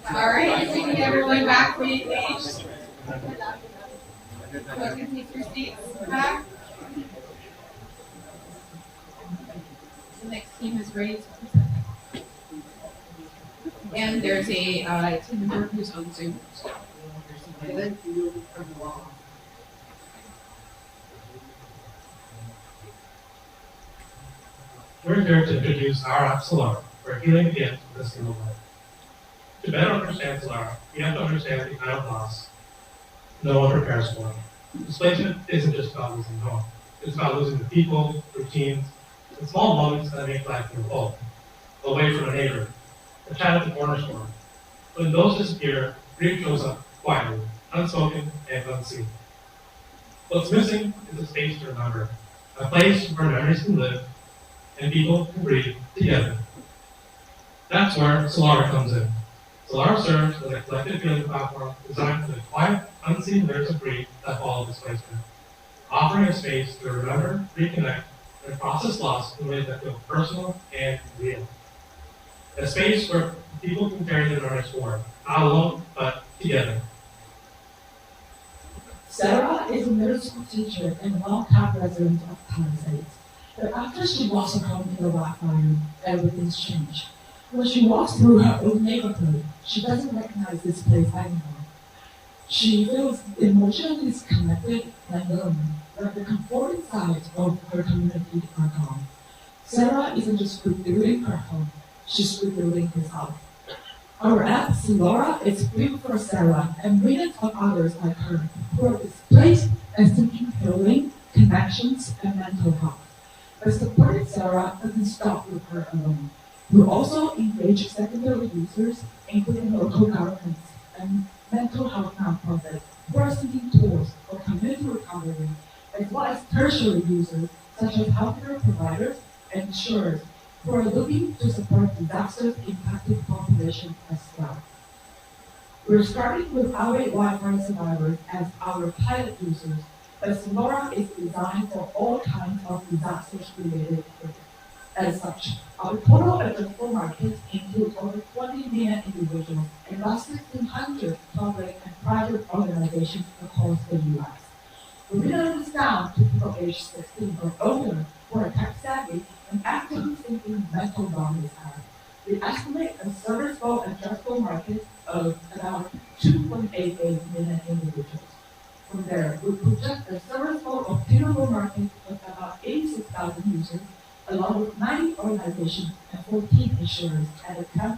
All right, taking everyone back for the page. Go can take your seats back. The next team is ready to present. And there's a team member who's on Zoom. We're here to introduce our app Solara, where healing begins with a single life. To better understand Solara, we have to understand the kind of loss no one prepares for. Displacement isn't just about losing home. It's about losing the people, routines, and small moments that make life feel full. Away from a neighbor, a child at the corner store. When those disappear, grief shows up quietly, unspoken and unseen. What's missing is a space to remember, a place where memories can live and people can breathe together. That's where Solara comes in. Solara serves as a collective healing platform designed for the quiet, unseen layers of grief that follow displacement, offering a space to remember, reconnect, and process loss in ways that feel personal and real. A space where people can carry their memories forward, not alone, but together. Sarah is a middle school teacher and well-capped resident of Palisades. But after she walks her home in the wildfire, everything's changed. When she walks through her old neighborhood, she doesn't recognize this place anymore. She feels emotionally disconnected and lonely, like the comforting sides of her community are gone. Sarah isn't just rebuilding her home, she's rebuilding herself. Our app, Solara, is built for Sarah and millions of others like her who are displaced and seeking healing, connections, and mental health. But supporting Sarah doesn't stop with her alone. We also engage secondary users, including local governments and mental health nonprofits who are seeking tools for community recovery, as well as tertiary users such as healthcare providers and insurers who are looking to support disaster-impacted populations as well. We're starting with our wildfire survivors as our pilot users, but Solara is designed for all kinds of disasters-related risks. As such, our total addressable market includes over 20 million individuals and about 1,600 public and private organizations across the U.S. We narrow this down to people aged 16 or older who are tech-savvy and actively seeking mental wellness care. We estimate a serviceable addressable market of about 2.88 million individuals. From there, we project a serviceable obtainable market of about 86,000 users, along with 90 organizations and 14 insurers at a 10%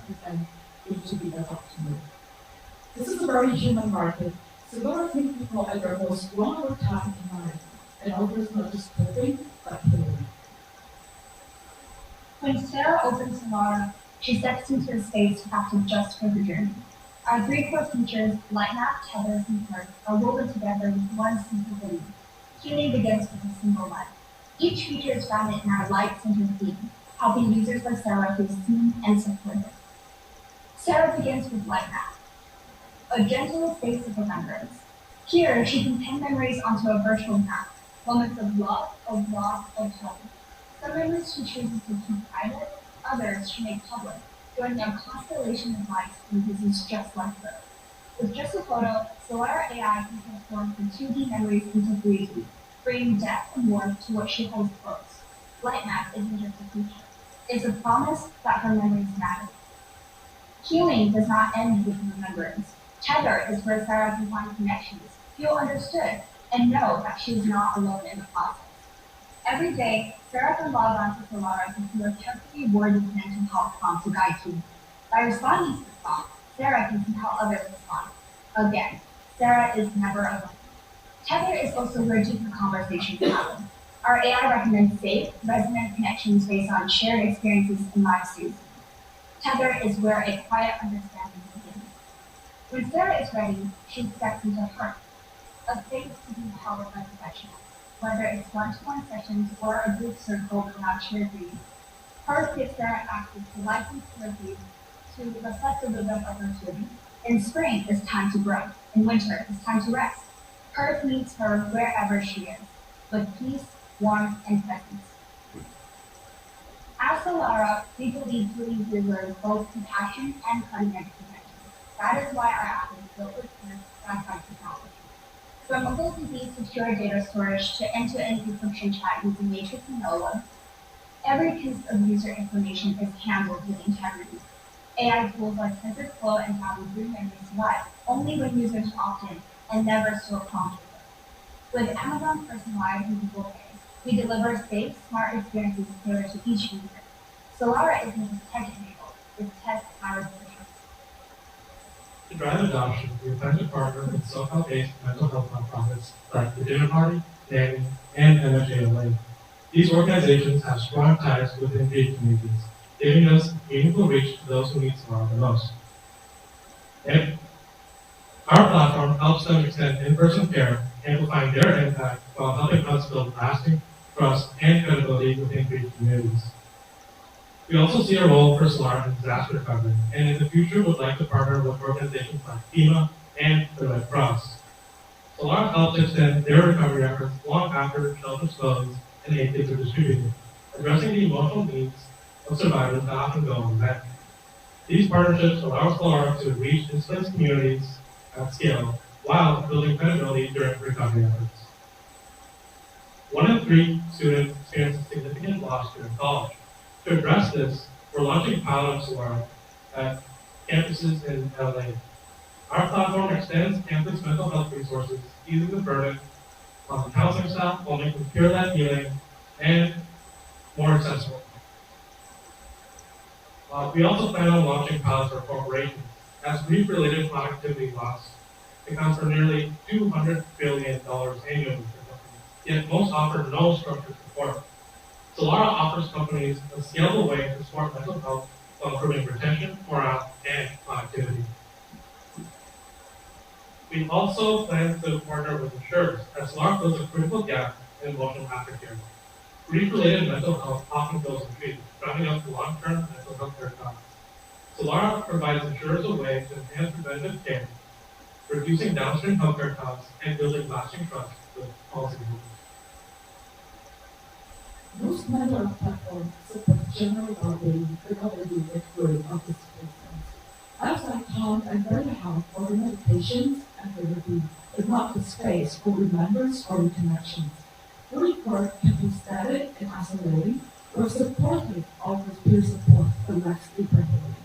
B2B adoption. This is a very human market. Solara meets people at their most vulnerable time in life and offers not just coping, but healing. When Sarah opens Solara, she steps into a space crafted just for her journey. Our three core features, Lightmap, Tether, and Perk, are woven together with one simple belief. Healing begins with a single life. Each feature is grounded in our light-centered theme, helping users like Sarah feel seen and supported. Sarah begins with Lightmap, a gentle space of remembrance. Here, she can pin memories onto a virtual map, moments of love, of loss, of hope. Some memories she chooses to keep private, others she makes public, joining a constellation of lights and visits just like her. With just a photo, Solara AI can transform from 2D memories into 3D, bringing depth and warmth to what she holds close. Lightmap isn't just a feature. It's a promise that her memories matter. Healing does not end with remembrance. Tether is where Sarah can find connections, feel understood, and know that she is not alone in the process. Every day, Sarah can log on to Solara to feel a carefully worded mental health prompt to guide you. By responding to the prompt, Sarah can see how others respond. Again, Sarah is never alone. Tether is also where deeper conversations happen. Our AI recommends safe, resonant connections based on shared experiences and life stages. Tether is where a quiet understanding begins. When Sarah is ready, she steps into her, a space to be powered by professionals, whether it's one-to-one sessions or a group circle around shared reading. Her gives Sarah access to licensed therapies to reflect the rhythm of her students. In spring, it's time to grow. In winter, it's time to rest. Perth meets her wherever she is, with peace, warmth, and presence. As Solara, we believe healing deserves both compassion and cutting-edge prevention. That is why our app is built with sci-fi technology. From multi-piece secure data storage to end-to-end encryption chat using Matrix and NOLA, every piece of user information is handled with integrity. AI tools like TensorFlow and Tableau bring memories to life only when users opt in and never store prompts with it. With Amazon Personalized and Google Pay, we deliver safe, smart experiences tailored to each user. Solara isn't just tech-enabled, it's tech-powered for trust. To drive adoption, we plan to partner with self-help-based mental health nonprofits like the Dinner Party, Nanny, and MFJLA. These organizations have strong ties with engaged communities, giving us meaningful reach to those who need Solara the most. And our platform helps them extend in-person care, amplifying their impact while helping us build lasting trust and credibility with engaged communities. We also see a role for Solara in disaster recovery, and in the future would like to partner with organizations like FEMA and the Red Cross. Solara helps extend their recovery efforts long after shelters close and aid kits are distributed, addressing the emotional needs of survivors that often go unmet. These partnerships allow Solara to reach displaced communities at scale while building credibility during recovery efforts. 1 in 3 students experience significant loss during college. To address this, we're launching pilot Solara at campuses in LA. Our platform extends campus mental health resources, easing the burden on the counseling staff while making peer-led healing and more accessible. We also plan on launching pilots for corporations, as grief-related productivity loss accounts for nearly $200 billion annually for companies, yet most offer no structured support. Solara offers companies a scalable way to support mental health while improving retention, morale, and productivity. We also plan to partner with insurers, as Solara fills a critical gap in emotional aftercare. Grief-related mental health often goes untreated, driving up long-term mental health care costs. Solara provides insurers a way to enhance preventative care, reducing downstream healthcare costs and building lasting trust with policyholders. Most mental health platforms support general well-being, recovery, and curing of displacements. Apps like Calm and BetterHelp offer medications and therapy, but not the space for remembrance or reconnections. Work can be static and isolating, or supportive offers peer support that lacks deeper healing.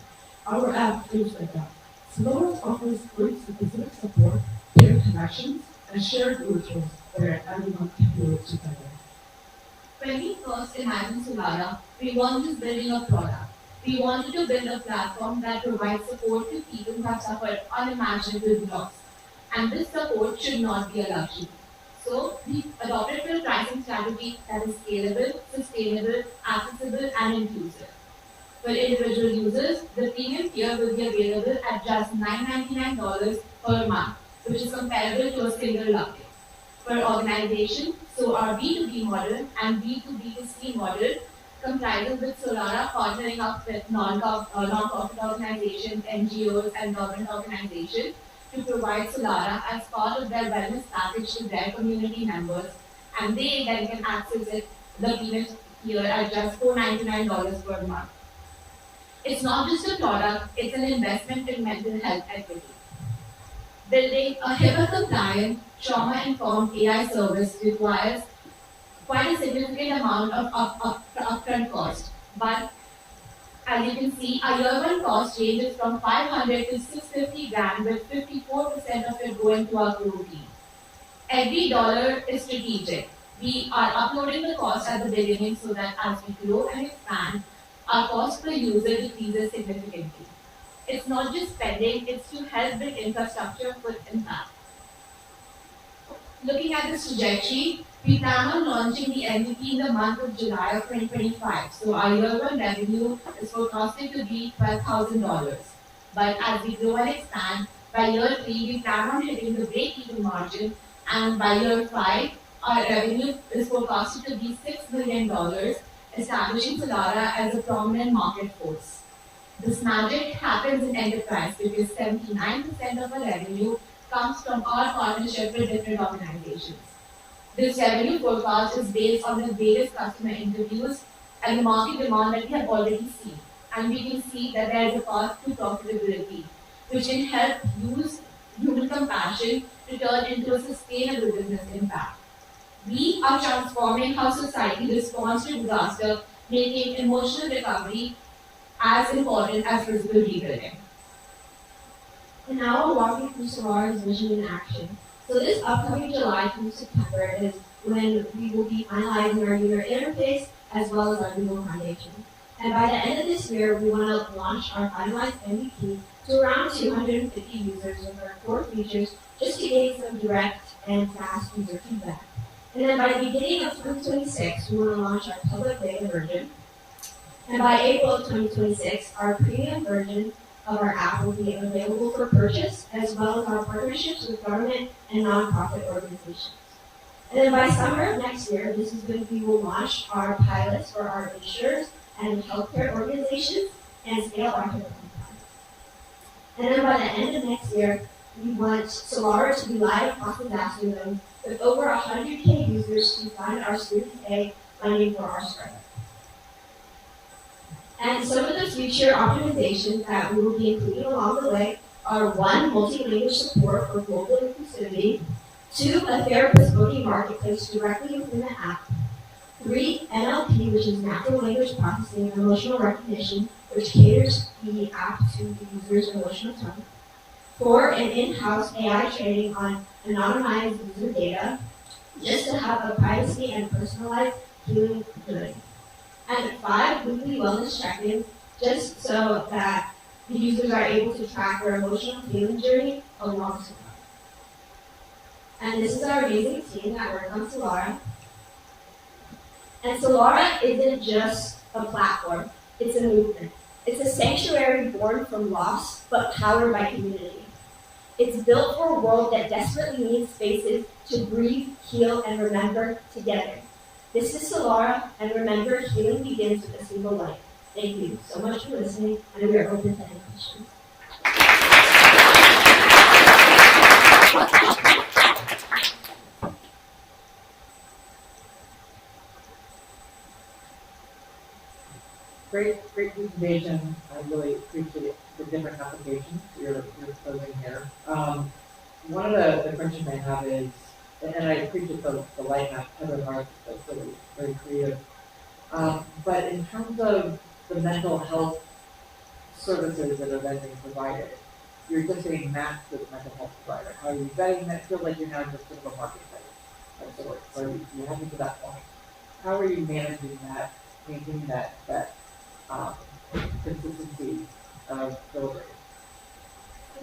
Our app fills that gap. Solara offers group-specific support, peer connections, and shared rituals where everyone can heal together. When we first imagined Solara, we weren't just building a product. We wanted to build a platform that provides support to people who have suffered unimaginable loss. And this support should not be a luxury. So we adopted a pricing strategy that is scalable, sustainable, accessible, and inclusive. For individual users, the premium tier will be available at just $9.99 per month, which is comparable to a single luggage. For organizations, so our B2B model and B2B2C model comprises with Solara partnering up with non-profit organizations, NGOs, and government organizations to provide Solara as part of their wellness package to their community members, and they then can access it, the payment here at just $499 per month. It's not just a product, it's an investment in mental health equity. Building a HIPAA-compliant, trauma-informed AI service requires quite a significant amount of upfront cost, but as you can see, our year-one cost ranges from $500 to $650 with 54% of it going to our crew team. Every dollar is strategic. We are uploading the cost at the beginning so that as we grow and expand, our cost per user decreases significantly. It's not just spending, it's to help build infrastructure with impact. Looking at this trajectory, we plan on launching the MVP in the month of July of 2025. So our year-one revenue is forecasted to be $12,000. But as we grow and expand, By year 3, we plan on hitting the break-even margin, and by year 5, our revenue is forecasted to be $6 million, establishing Solara as a prominent market force. This magic happens in enterprise because 79% of our revenue comes from our partnership with different organizations. This revenue forecast is based on the various customer interviews and the market demand that we have already seen. And we can see that there is a path to profitability, which can help use human compassion to turn into a sustainable business impact. We are transforming how society responds to disaster, making emotional recovery as important as physical rebuilding. And now I'll walk you through Solara's vision in action. So this upcoming July through September is when we will be finalizing our user interface as well as our legal foundation. And by the end of this year, we want to launch our finalized MVP to around 250 users with our core features just to gain some direct and fast user feedback. And then by the beginning of 2026, we want to launch our public beta version. And by April of 2026, our premium version of our app will be available for purchase, as well as our partnerships with government and nonprofit organizations. And then by summer of next year, this is when we will launch our pilots for our insurers and healthcare organizations and scale our pilot plans. And then by the end of next year, we want Solara to be live across the disaster zone with over 100K users to fund our Series A funding for our startup. And some of the future optimizations that we will be including along the way are 1, multi-language support for global inclusivity, 2, a therapist booking marketplace directly within the app, 3, NLP, which is natural language processing and emotional recognition, which caters the app to the user's emotional tone, 4, an in-house AI training on anonymized user data, just to have a privacy and personalized healing journey. And 5, weekly wellness check-ins, just so that the users are able to track their emotional healing journey along Solara. And this is our amazing team that works on Solara. And Solara isn't just a platform, it's a movement. It's a sanctuary born from loss, but powered by community. It's built for a world that desperately needs spaces to breathe, heal, and remember together. This is Solara, and remember, healing begins with a single life. Thank you so much for listening, and we are open to any questions. Great presentation. I really appreciate the different applications you're posing here. One of the questions I have is, and I appreciate the light map other parts, that's really very creative. But in terms of the mental health services that are then being provided, you're just getting matched with a mental health provider. How are you vetting that? It feels like you're now just sort of a marketplace of sorts. So you have to that point. How are you managing that, maintaining that consistency of delivery?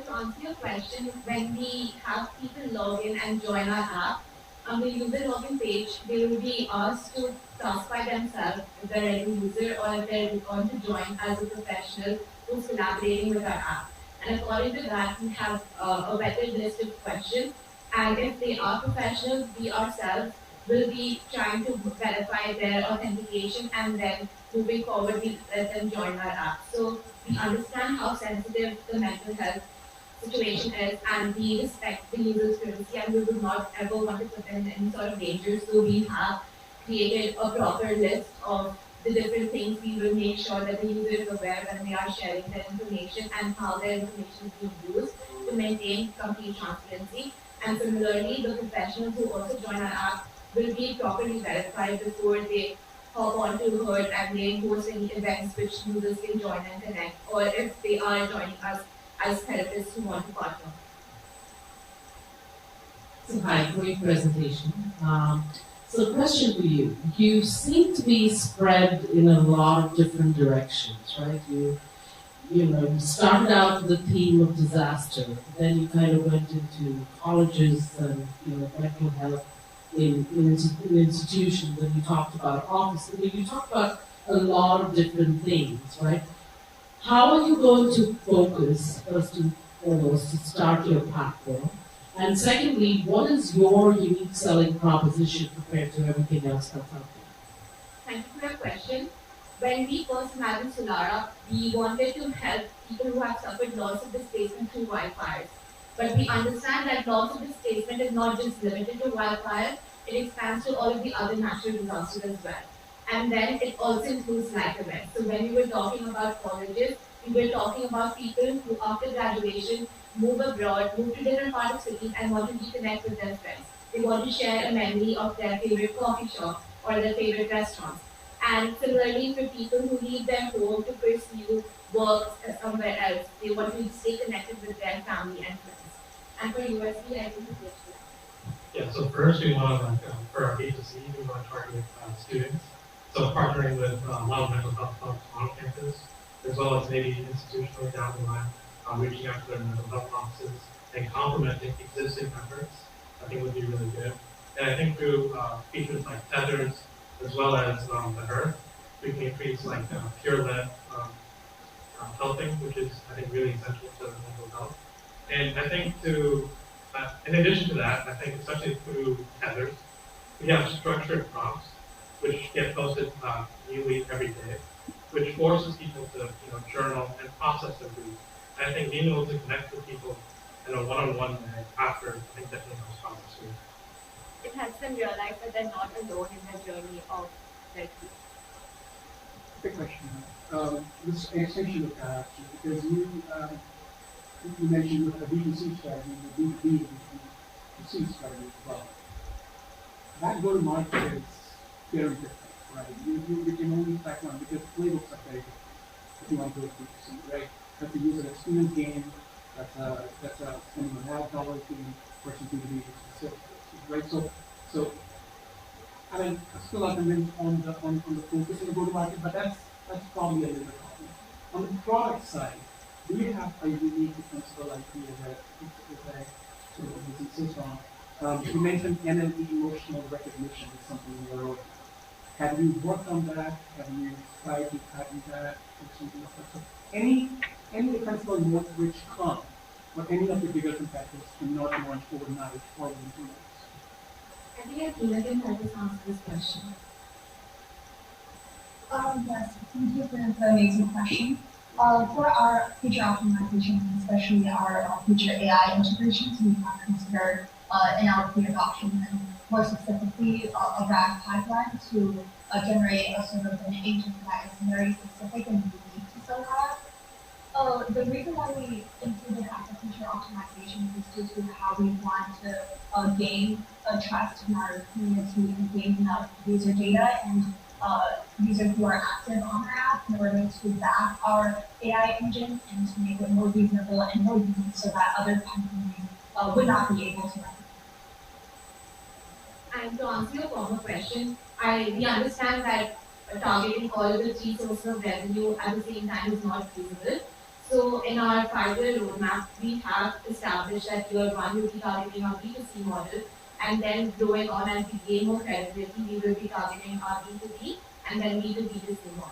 To answer your question, when we have people log in and join our app, on the user login page, they will be asked to classify themselves if they're a user or if they're going to join as a professional who's collaborating with our app. And according to that, we have a vetted list of questions. And if they are professionals, we ourselves will be trying to verify their authentication, and then moving forward, we let them join our app. So we understand how sensitive the mental health situation is, and we respect the user's privacy, and we would not ever want to put them in any sort of danger. So we have created a proper list of the different things. We will make sure that the user is aware when they are sharing their information and how their information is being used to maintain complete transparency. And similarly, the professionals who also join our app will be properly verified before they hop onto Herd and they host any events which users can join and connect, or if they are joining us as therapists who want to partner. So hi, great presentation. So question for you. You seem to be spread in a lot of different directions, right? You started out with the theme of disaster, then you kind of went into colleges and mental health in institutions, and you talked about office, and you talked about a lot of different things, right? How are you going to focus, first and foremost to start your platform? And secondly, what is your unique selling proposition compared to everything else that's out there? Thank you for your question. When we first imagined Solara, we wanted to help people who have suffered loss of displacement through wildfires. But we understand that loss of displacement is not just limited to wildfires, it expands to all of the other natural disasters as well. And then it also includes life events. So when we were talking about colleges, we were talking about people who after graduation move abroad, move to different parts of cities and want to reconnect with their friends. They want to share a memory of their favorite coffee shop or their favorite restaurants. And similarly, for people who leave their home to pursue work somewhere else, they want to stay connected with their family and friends. And for USC, I think it's Yeah, so first we want to, for our B2C, we want to target students. So partnering with a lot of mental health clubs on campus, as well as maybe institutionally down the line, reaching out to their mental health offices and complementing existing efforts, I think would be really good. And I think through features like tethers, as well as the Earth, we can increase like peer-led helping, which is I think really essential to mental health. And I think in addition to that, I think especially through tethers, we have structured prompts which get posted newly every day, which forces people to journal and process their grief. And I think being able to connect with people in a one-on-one way after, I think definitely helps process grief. It helps them realize that they're not alone in their journey of their grief. Quick question. This extension of that, actually, because you mentioned a B2C strategy and a B2B and B2C strategy as well. That go-to-market is very different, right? You can only track one because playbooks are very different if you want to go to B2C, right? You have to use an experience game, that's spending an ad dollar game versus B2B specific, right? So I mean, I'm still not convinced on the focus in the go-to-market, but that's probably a little bit problem. On the product side, do you have a unique defensible idea that I sort of insist on? You mentioned NLP, emotional recognition, is something you're working on. Have you worked on that? Have you tried to patent that or something like that? So any defensible moat which come, but any of the bigger competitors cannot launch overnight or within 2 months. I think Akila can help us answer this question. Yes, thank you for the amazing question. For our future optimizations, especially our future AI integrations, we have considered NLP adoption and more specifically a RAG pipeline to generate a sort of an agent that is very specific and unique to Solara. The reason why we included as a feature optimization is due to how we want to gain trust in our community and gain enough user data and users who are active on our app in order to back our AI engine and to make it more reasonable and more unique so that other companies would not be able to replicate. And to answer your former question, we understand that targeting all of the three sources of revenue at the same time is not feasible. So in our 5-year roadmap, we have established that year one will be targeting our B2C model, and then growing on as we gain more credibility, we will be targeting our B2B and then B2B2C model.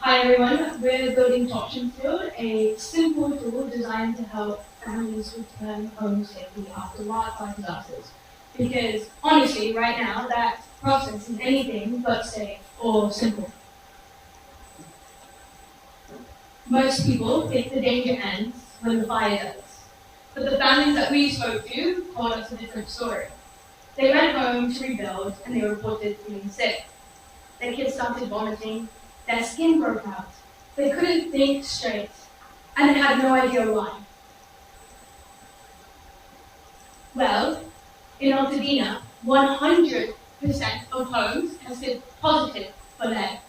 Hi everyone, we're building Option Field, a simple tool designed to help families return home safely after wildfire disasters. Because honestly, right now, that process is anything but safe or simple. Most people think the danger ends when the fire does. But the families that we spoke to told us a different story. They went home to rebuild and they reported feeling sick. Their kids started vomiting, their skin broke out, they couldn't think straight, and they had no idea why. Well, in Altadena, 100% of homes tested positive for lead.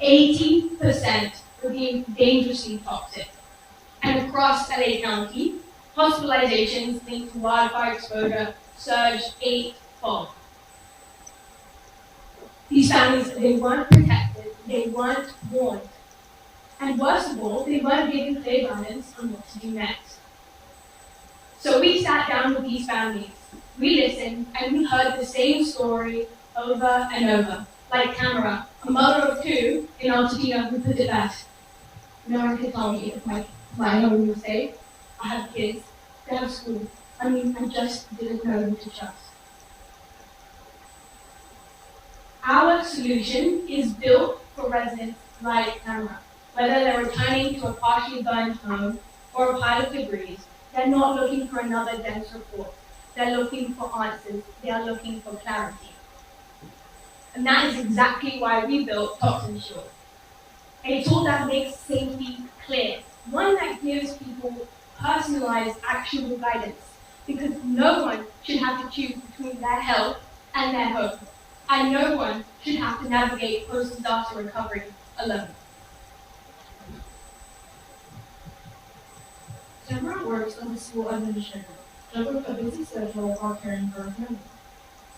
80% were deemed dangerously toxic. And across LA County, hospitalizations linked to wildfire exposure surged 8-fold. These families, they weren't protected, they weren't warned. And worst of all, they weren't given clear guidance on what to do next. So we sat down with these families, we listened, and we heard the same story over and over. Like Tamara, a mother of two in Altadena, who put it best. No one could tell me if my home was safe. I have kids, they have school. I just didn't know who to trust. Our solution is built for residents like Tamara. Whether they're returning to a partially burned home or a pile of debris, they're not looking for another dense report. They're looking for answers. They are looking for clarity. And that is exactly why we built Toxin Shield. A tool that makes safety clear. One that gives people personalized, actionable guidance. Because no one should have to choose between their health and their home. And no one should have to navigate post-disaster recovery alone. Tamara works as a school administrator, juggling a busy schedule while caring for her family.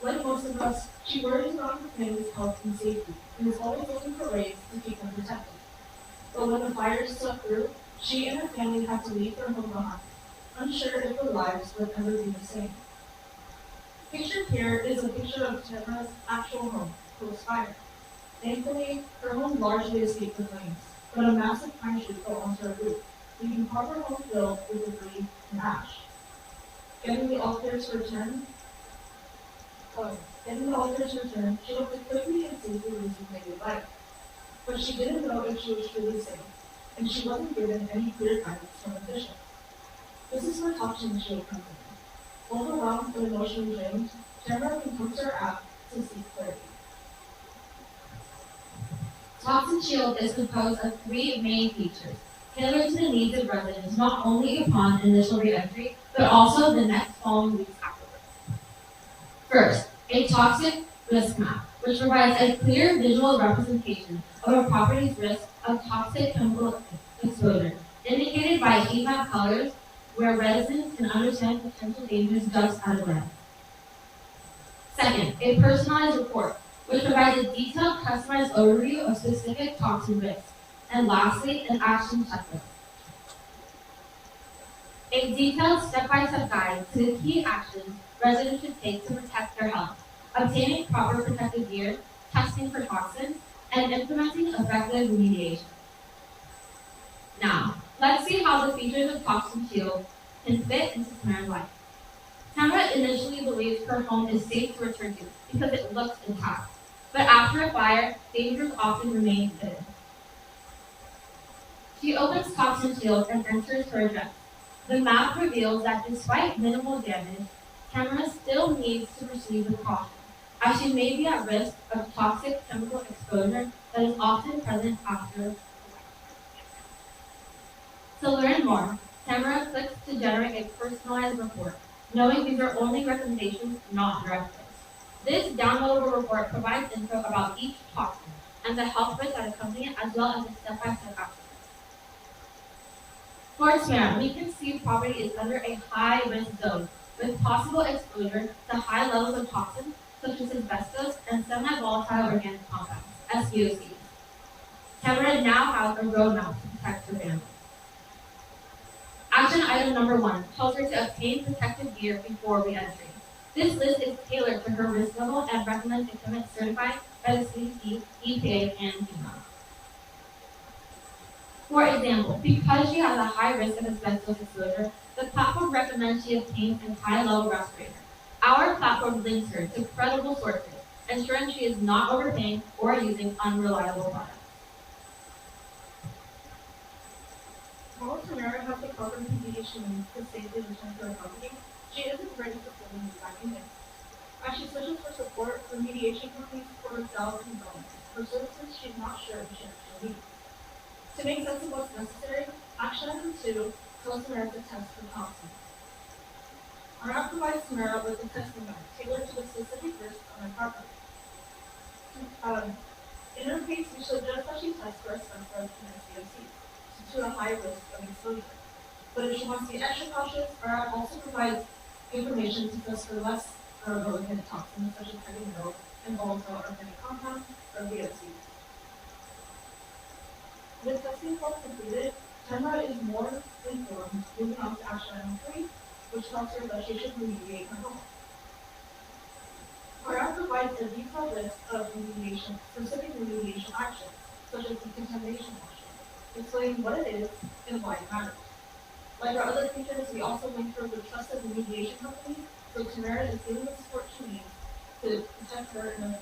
Like most of us, she worries about her family's health and safety, and is always looking for ways to keep them protected. But when the fires swept through, she and her family had to leave their home behind, unsure if their lives would ever be the same. Pictured here is a picture of Tamara's actual home, post-fire. Thankfully, her home largely escaped the flames, but a massive pine tree fell onto her roof, leaving part of her home filled with debris and ash. Getting the officers to return, she looked to quickly and safely losing daily life. But she didn't know if she was truly safe, and she wasn't given any clear guidance from officials. This is where Toxin Shield comes in. Overwhelmed and emotionally drained, Tamara can come to her app to seek clarity. Toxin Shield is composed of 3 main features, tailored to the needs of residents not only upon initial re-entry, but also the next following weeks afterwards. First, a toxic risk map, which provides a clear visual representation of a property's risk of toxic chemical exposure, indicated by heat map colors where residents can understand potential dangers just at a glance. Second, a personalized report, which provides a detailed, customized overview of specific toxin risks. And lastly, an action checklist. A detailed step-by-step guide to the key actions residents should take to protect their health, obtaining proper protective gear, testing for toxins, and implementing effective remediation. Now, let's see how the features of Toxin Shield can fit into Tamara's life. Tamara initially believes her home is safe to return to because it looks intact. But after a fire, dangers often remain hidden. She opens Toxin Shield and enters her address. The map reveals that despite minimal damage, Tamara still needs to proceed with caution, as she may be at risk of toxic chemical exposure that is often present after. To learn more, Tamara clicks to generate a personalized report, knowing these are only recommendations, not directives. This downloadable report provides info about each toxin and the health risks that accompany it, as well as a step-by-step action. For Tamara, we can see property is under a high-risk zone, with possible exposure to high levels of toxins such as asbestos and semi-volatile organic compounds, SVOCs. Tamara now has a roadmap to protect her family. Action item number 1 tells her to obtain protective gear before re-entry. This list is tailored to her risk level and recommends equipment certified by the CDC, EPA, and FEMA. For example, because she has a high risk of asbestos exposure, the platform recommends she obtains a high-level respirator. Our platform links her to credible sources, ensuring she is not overpaying or using unreliable products. While Tamara has the proper PhD she needs to safely return to her company, she isn't ready to fully move back in. As she searches for support, remediation companies for herself and government. For services she's not sure if she actually needs. To make sense of what's necessary, action item 2 tells Tamara to test for toxins. Our app provides Tamara with a testing guide tailored to the specific risks on her property. In her case, we suggest that she test for asbestos and SBOC to a high risk of exposure. But if she wants to be extra cautious, our app also provides information to test for less organic toxins such as heavy metals and volatile organic compounds or VOCs. With testing results completed, Tamara is more informed, moving on to action item 3, which tells her that she should remediate her home. Our app provides a detailed list of specific remediation actions, such as decontamination washing, explaining what it is and why it matters. Like our other features, we also link her with trusted remediation companies, so Tamara is getting the support she needs to protect her and her family.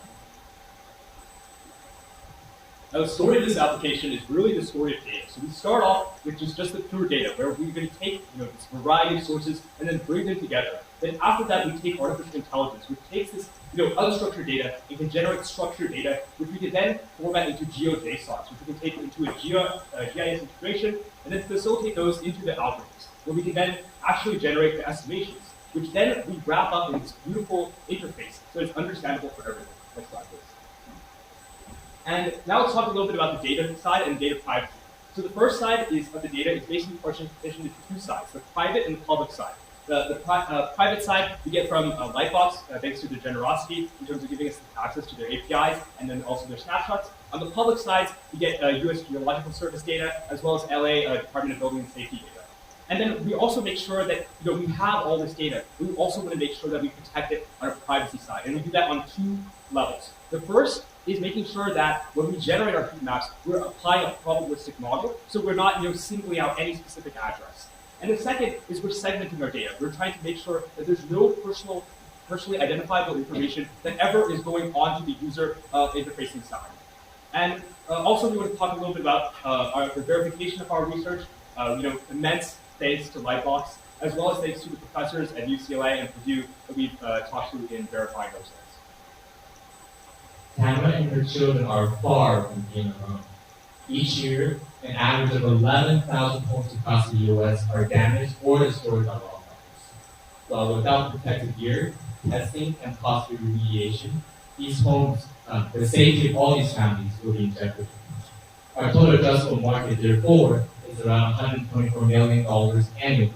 Now, the story of this application is really the story of data. So we start off with just the pure data, where we're going to take this variety of sources and then bring them together. Then after that, we take artificial intelligence, which takes this unstructured data and can generate structured data, which we can then format into GeoJSONs, which we can take into a GIS integration and then facilitate those into the algorithms, where we can then actually generate the estimations, which then we wrap up in this beautiful interface so it's understandable for everyone. Next slide, please. And now let's talk a little bit about the data side and data privacy. So the first side of the data is basically partitioned into two sides, the private and the public side. The private side we get from Lightbox, thanks to their generosity in terms of giving us access to their APIs and then also their snapshots. On the public side, we get US Geological Service data as well as LA Department of Building and Safety data. And then we also make sure that we have all this data. We also want to make sure that we protect it on our privacy side, and we do that on two levels. The first is making sure that when we generate our heat maps, we're applying a probabilistic model, so we're not singling out any specific address. And the second is we're segmenting our data. We're trying to make sure that there's no personally identifiable information that ever is going onto the user interfacing side. And also we want to talk a little bit about the verification of our research. Immense thanks to Lightbox, as well as thanks to the professors at UCLA and Purdue that we've talked to in verifying those things. Tamara and her children are far from being alone. Each year, an average of 11,000 homes across the U.S. are damaged or destroyed by wildfires. While without protective gear, testing, and costly remediation, these homes, the safety of all these families will be in jeopardy. Our total addressable market, therefore, is around $124 million annually.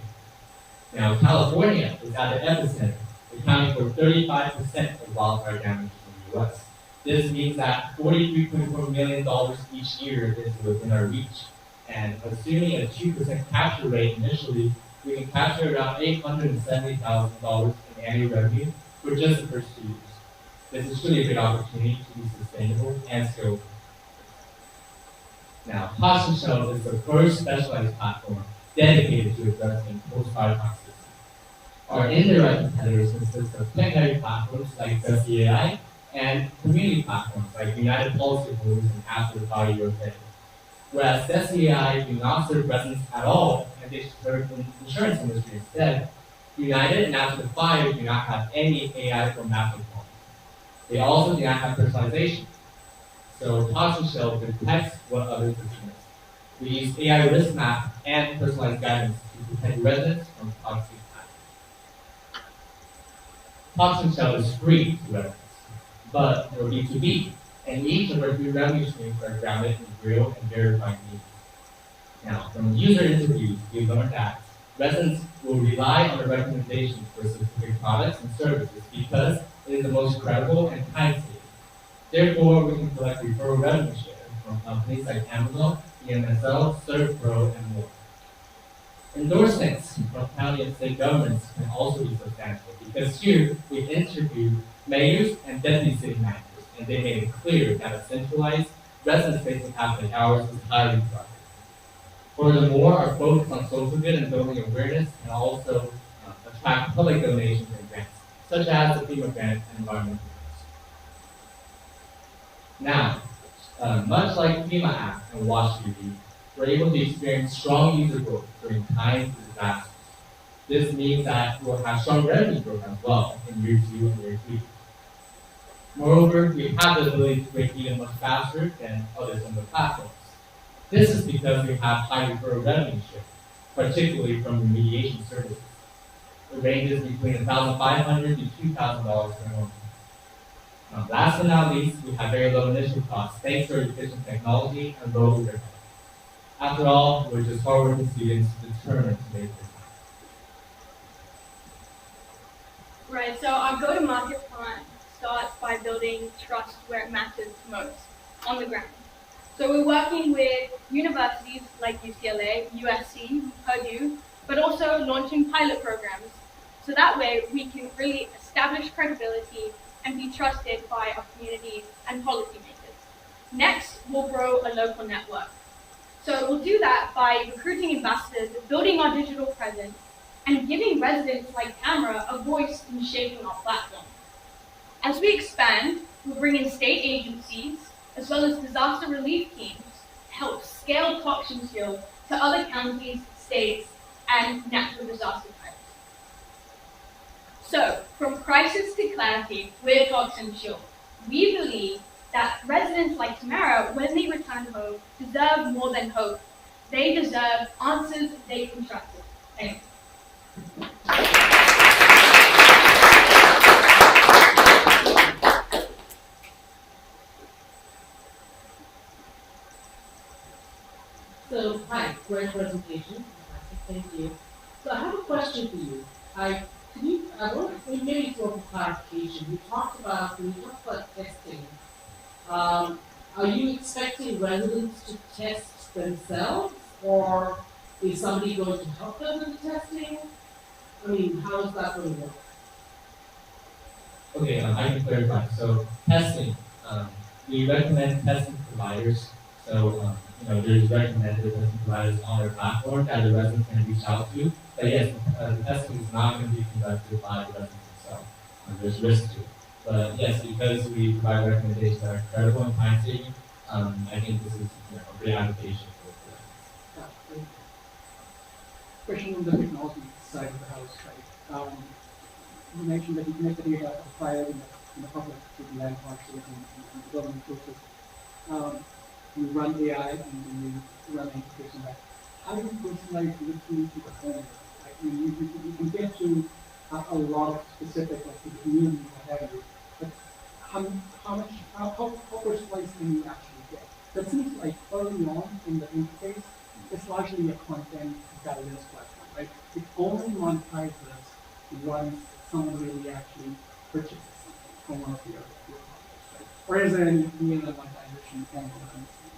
Now, California is at the epicenter, accounting for 35% of wildfire damage in the U.S. This means that $43.4 million each year is within our reach. And assuming a 2% capture rate initially, we can capture around $870,000 in annual revenue for just the first 2 years. This is really a good opportunity to be sustainable and scalable. Now, Toxin Shell is the first specialized platform dedicated to addressing post-fire toxicity. Our indirect competitors consist of tech-heavy platforms like SEAI and community platforms like United Policyholders and After Fire USA. Whereas SEAI do not serve residents at all, and they serve the insurance industry instead, United and After the Fire do not have any AI for mapping forms. They also do not have personalization. So Toxin Shell detects what others dismiss. We use AI risk map and personalized guidance to protect residents from toxic acts. Toxin Shell is free to residents, but we're B2B, and each of our 3 revenue streams are grounded in real and verified needs. Now, from user interviews, we learned that residents will rely on the recommendations for specific products and services because it is the most credible and time-saving. Therefore, we can collect referral revenue share from companies like Amazon, EMSL, ServPro, and more. Endorsements from county and state governments can also be substantial because here we interview mayors and deputy city managers, and they made it clear that a centralized resident-facing app like ours is highly productive. Furthermore, our focus on social good and building awareness can also attract public donations and grants, such as the FEMA grant and environmental grants. Now, much like FEMA Act and WASH UV, we're able to experience strong user growth during times of disaster. This means that we'll have strong revenue growth as well in year 2 and year 3. Moreover, we have the ability to break even much faster than others on the platforms. This is because we have high referral revenue share, particularly from remediation services. It ranges between $1,500 to $2,000 per month. Last but not least, we have very low initial costs thanks to our efficient technology and low overhead. After all, we're just hardworking students determined to make this happen. Right, so our go-to-market plan starts by building trust where it matters most, on the ground. So we're working with universities like UCLA, USC, Purdue, but also launching pilot programs. So that way we can really establish credibility and be trusted by our communities and policymakers. Next, we'll grow a local network. So we'll do that by recruiting ambassadors, building our digital presence, and giving residents like Tamara a voice in shaping our platform. As we expand, we'll bring in state agencies, as well as disaster relief teams, to help scale Toxin Shield to other counties, states, and natural disaster types. So, from crisis to clarity, we're Toxin Shield. We believe that residents like Tamara, when they return home, deserve more than hope. They deserve answers they can trust. Thank you. So, hi, great presentation. Thank you. So I have a question for you. I want maybe for clarification. You talked about, when you talked about testing, are you expecting residents to test themselves, or is somebody going to help them in the testing? I mean, how is that going to work? Okay, I can clarify. So testing, we recommend testing providers. So there's recommended testing providers on our platform that the residents can reach out to. But yes, the testing is not going to be conducted by the residents themselves. There's risk to it. But yes, because we provide recommendations that are credible and time-saving, I think this is a great application for the Question on the technology side of the house, right? You mentioned that you connect the data acquired in the public to the land parcels and the government sources. You run AI and you run application that. How do you personalize literally to the home? Like, you can get to a lot of specific, like the community, what have you. But how personalized can you actually get? That seems like early on in the interface, it's largely a content guidance platform, right? It only monetizes once someone really actually purchases something from one of your products, right? Or is there any monetization angle?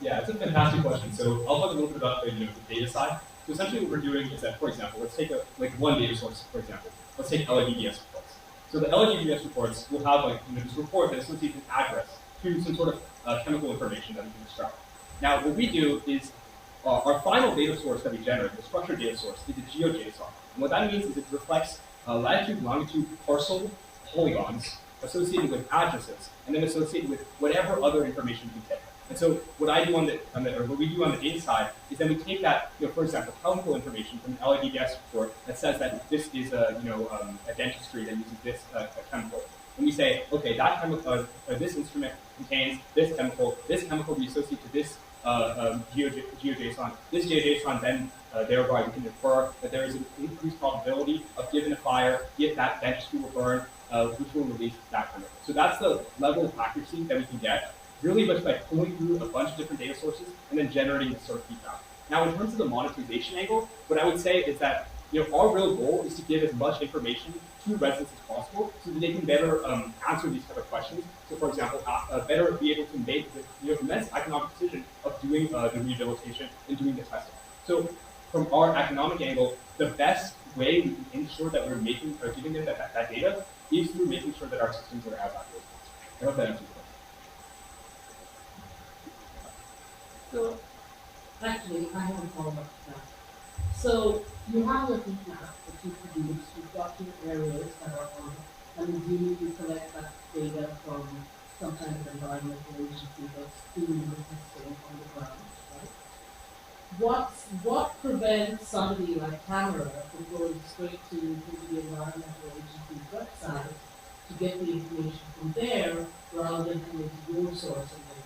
Yeah, it's a fantastic question. So I'll talk a little bit about the data side. So essentially what we're doing is that, for example, let's take one data source, for example. Let's take LIDDS reports. So the LIDDS reports will have this report that associates an address to some sort of chemical information that we can extract. Now what we do is our final data source that we generate, the structured data source, is a GeoJSON. And what that means is it reflects latitude, longitude, parcel polygons associated with addresses, and then associated with whatever other information we take. And so what I do what we do on the data side is then we take that, for example, chemical information from an LIDDS report that says that this is a dentistry that uses this chemical. And we say, okay, that chemical, this instrument contains this chemical we associate to this GeoJSON. This GeoJSON then thereby we can infer that there is an increased probability of given a fire, if that dentistry will burn, which will release that chemical. So that's the level of accuracy that we can get, really just by pulling through a bunch of different data sources and then generating the sort of feedback. Now, in terms of the monetization angle, what I would say is that our real goal is to give as much information to residents as possible so that they can better answer these type of questions. So, for example, better be able to make the immense economic decision of doing the rehabilitation and doing the testing. So, from our economic angle, the best way we can ensure that we're making or giving them that data is through making sure that our systems are as accurate as possible. I hope that answers your question. So, actually, I have a follow-up to that. So, you have your heat map that you produce, you've got your areas that are on, and you need to collect that data from some kind of environmental agency that's doing the testing on the ground, right? what prevents somebody like Tamara from going straight to the environmental agency's website to get the information from there rather than coming to your source and then?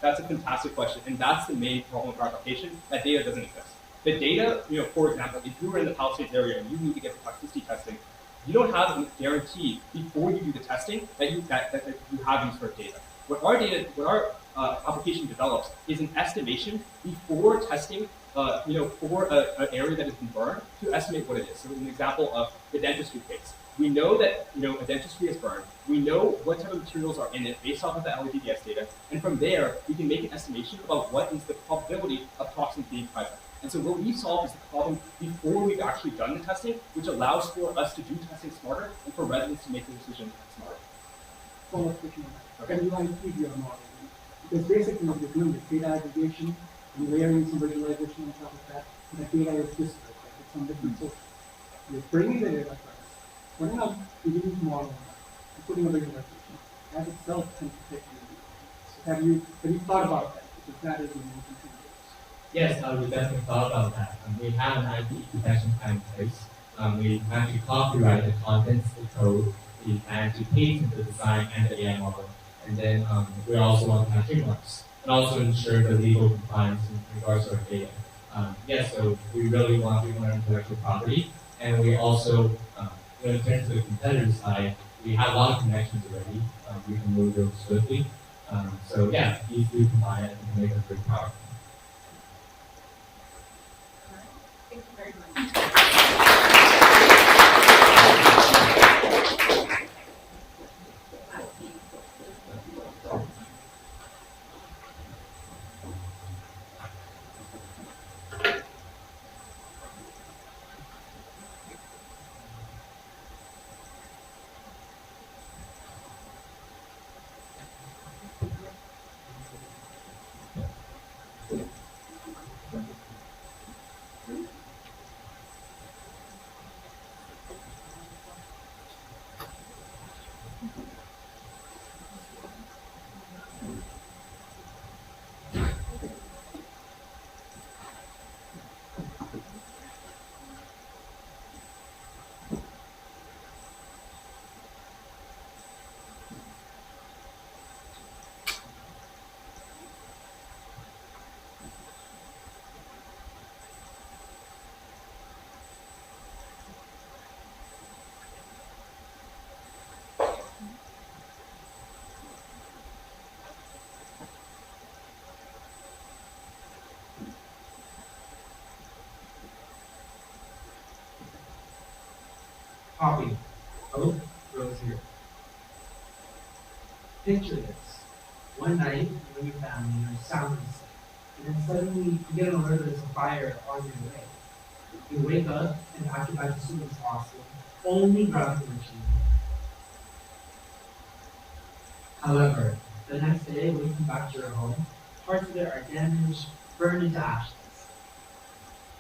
That's a fantastic question, and that's the main problem with our application. That data doesn't exist. The data, for example, if you were in the Palisades area and you need to get the toxicity testing, you don't have a guarantee before you do the testing that you have these sort of data. What our application develops is an estimation before testing, for an area that has been burned to estimate what it is. So, an example of the dentistry case. We know that a dentistry is burned. We know what type of materials are in it based off of the LADDS data, and from there we can make an estimation about what is the probability of toxins being present. And so what we solve is the problem before we've actually done the testing, which allows for us to do testing smarter and for residents to make the decision smarter. Follow-up question on that. Can you keep your model? Because basically what you're doing is data aggregation and layering some visualization on top of that. And the data is disparate, right? It's on different sources. You're bringing the data first. We're not giving you model and putting a visualization. That itself tends to take you. So have you thought about that? Because that is the most important. Yes, we definitely thought about that. We have an IP protection plan in place. We plan to copyright the contents, the code. We plan to patent the design and the AI model. And then we also want to have trademarks and also ensure the legal compliance in regards to our data. So we really want to learn intellectual property. And we also, in terms of the competitor side, we have a lot of connections already. We can move those swiftly. These do combine it and make us very powerful. Thank you very much. Copy. Oh, Rose here. Picture this. One night, you and your family are sound asleep, and then suddenly you get an alert that there's a fire on your way. You wake up and act back as soon as possible, only grabbing the machine. However, the next day, when you come back to your home, parts of it are damaged, burned into ashes.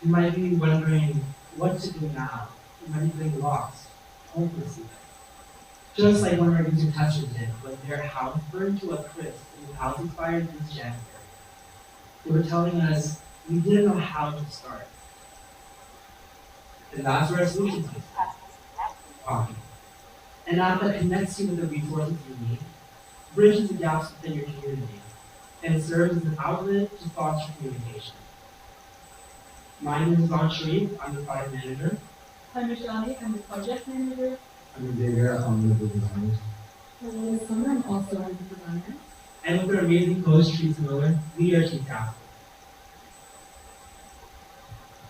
You might be wondering what to do now. You might be feeling lost, hopelessly. Just like one of our user testers did when their house burned to a crisp in the housing fire this January. They were telling us we didn't know how to start. And that's where our solution comes from. Talking. An app that connects you with the resources you need, bridges the gaps within your community, and serves as an outlet to foster communication. My name is Don Sharif, I'm the product manager. I'm Michelle, I'm the project manager. I'm Xavier, I'm the designer. My name is Summer, I'm also one of the designers. And with our amazing host, Teresa Miller, we are Team Capital.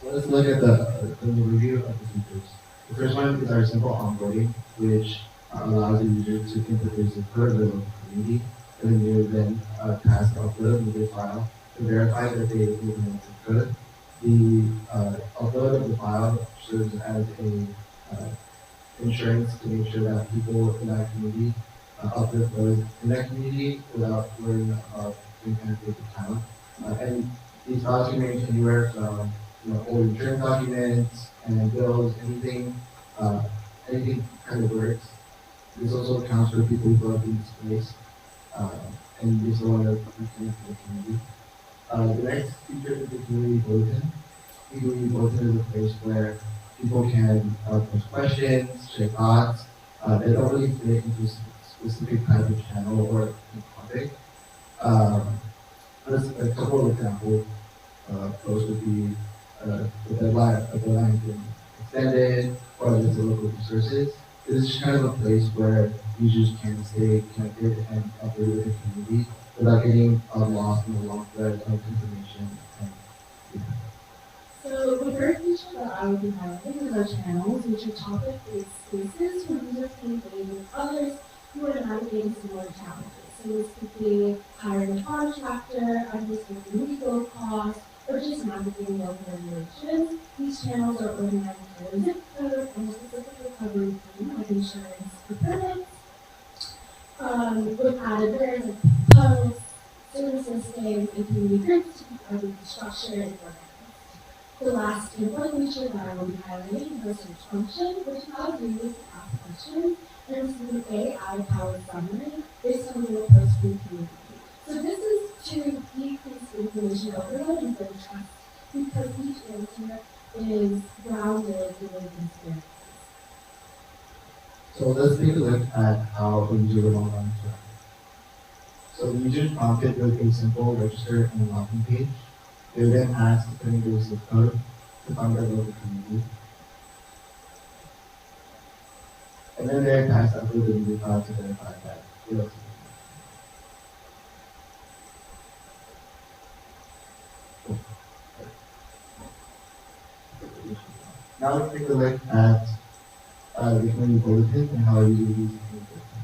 So let's look at the review of the features. The first one is our simple onboarding, which allows the user to introduce a code of the community, and then you then task upload the file to verify that they implement the code. The upload of the file serves as a insurance to make sure that people in that community upload those in that community without worrying about doing anything to count. And these files can range anywhere from old insurance documents and bills, anything kind of works. This also accounts for people who go up in space, and this is one of the things for the community. The next feature is the community bulletin. The community bulletin is a place where people can post questions, share thoughts. They don't really fit into a specific type of channel or topic. Just a couple of examples. Posts would be a deadline has been extended, or there's a local resources. This is kind of a place where users can stay connected and updated with the community without getting lost in the long thread of information. And, So the third feature that I would be highlighting is our channels, which are topic-based spaces where users can engage with others who are navigating similar challenges. So this could be hiring a contractor, understanding legal costs, or just navigating local regulations. These channels are organized by a zip code and a specific recovery theme, like insurance for permits. With added layers like posts, service listings, and community groups to keep everything structured and organized. The last important feature that I will be highlighting is the search function, which allows users to ask questions and receive an AI-powered summary based on your post from the community. So this is to decrease information overload and build trust, because each answer is grounded in transparency. so let's take a look at how a user would log on to our. So the user is prompted with a simple register and login page. They will then ask to put in their zip code to find their local community. And then they're tasked to upload the media file to verify that they are. Now let's take a look at the community bulletin and how you use the community bulletin.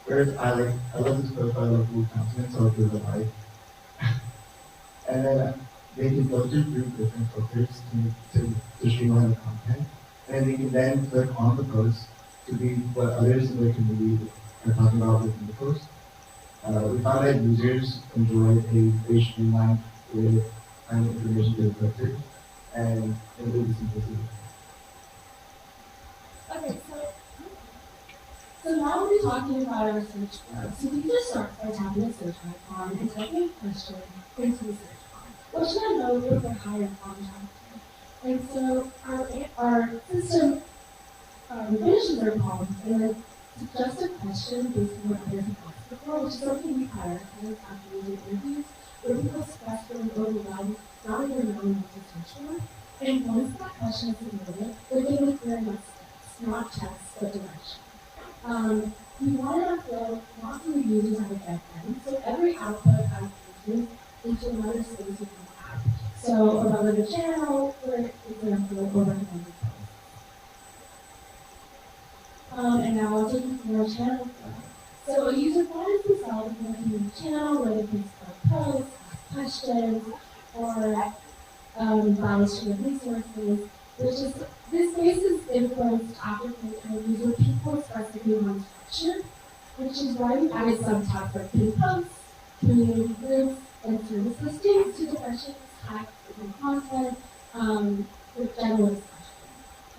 First, I love this profile local content, so I'll give it a like. And then they can filter through different filters to streamline the content. And they can then click on the post to be what others in their community are talking about within the post. We found that users enjoy a very streamlined way of finding information to the filter and improve the simplicity. Okay, so now we'll be talking about our search bar. So we just start by tapping the search icon and typing a question into the search bar. What should I know if I hire a contractor? And so our system finishes our prompt and then suggests a question based on what others have asked before, which is something we prioritize after user interviews, where people express feeling overwhelmed, not even knowing what to search for. And once that question is submitted, they're given clear next steps, not text, but direction. We wanted our flow not to leave users at a dead end, so every output has users into another space within the app. So a relevant channel, for example, or recommended posts. And now I'll take you through our channel flow. So a user finds themselves in a community channel where they can start posts, ask questions, or browse through resources, which is this space is influenced after interviews where people express that they want structure, which is why we added subtabs like pin posts, community groups, and service listings to differentiate text and content with general discussion.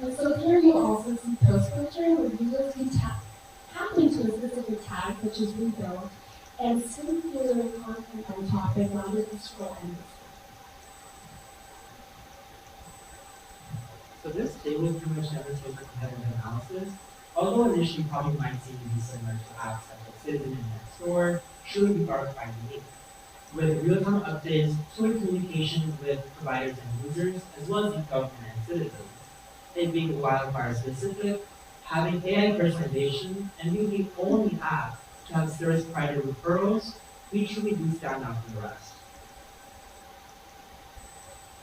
And so here you'll also see post filtering where users can tap into a specific tag, which is rebuilt, and skim through the content and topic rather than scroll endlessly. So this table pretty much demonstrates the competitive analysis. Although initially probably might seem to be similar to apps such as Citizen and Nextdoor, should be part of by unique. With real-time updates, showing communication with providers and users, as well as the government and citizens. It being wildfire specific, having AI personalization, and being the only app to have service-provider referrals, we truly do stand out from the rest.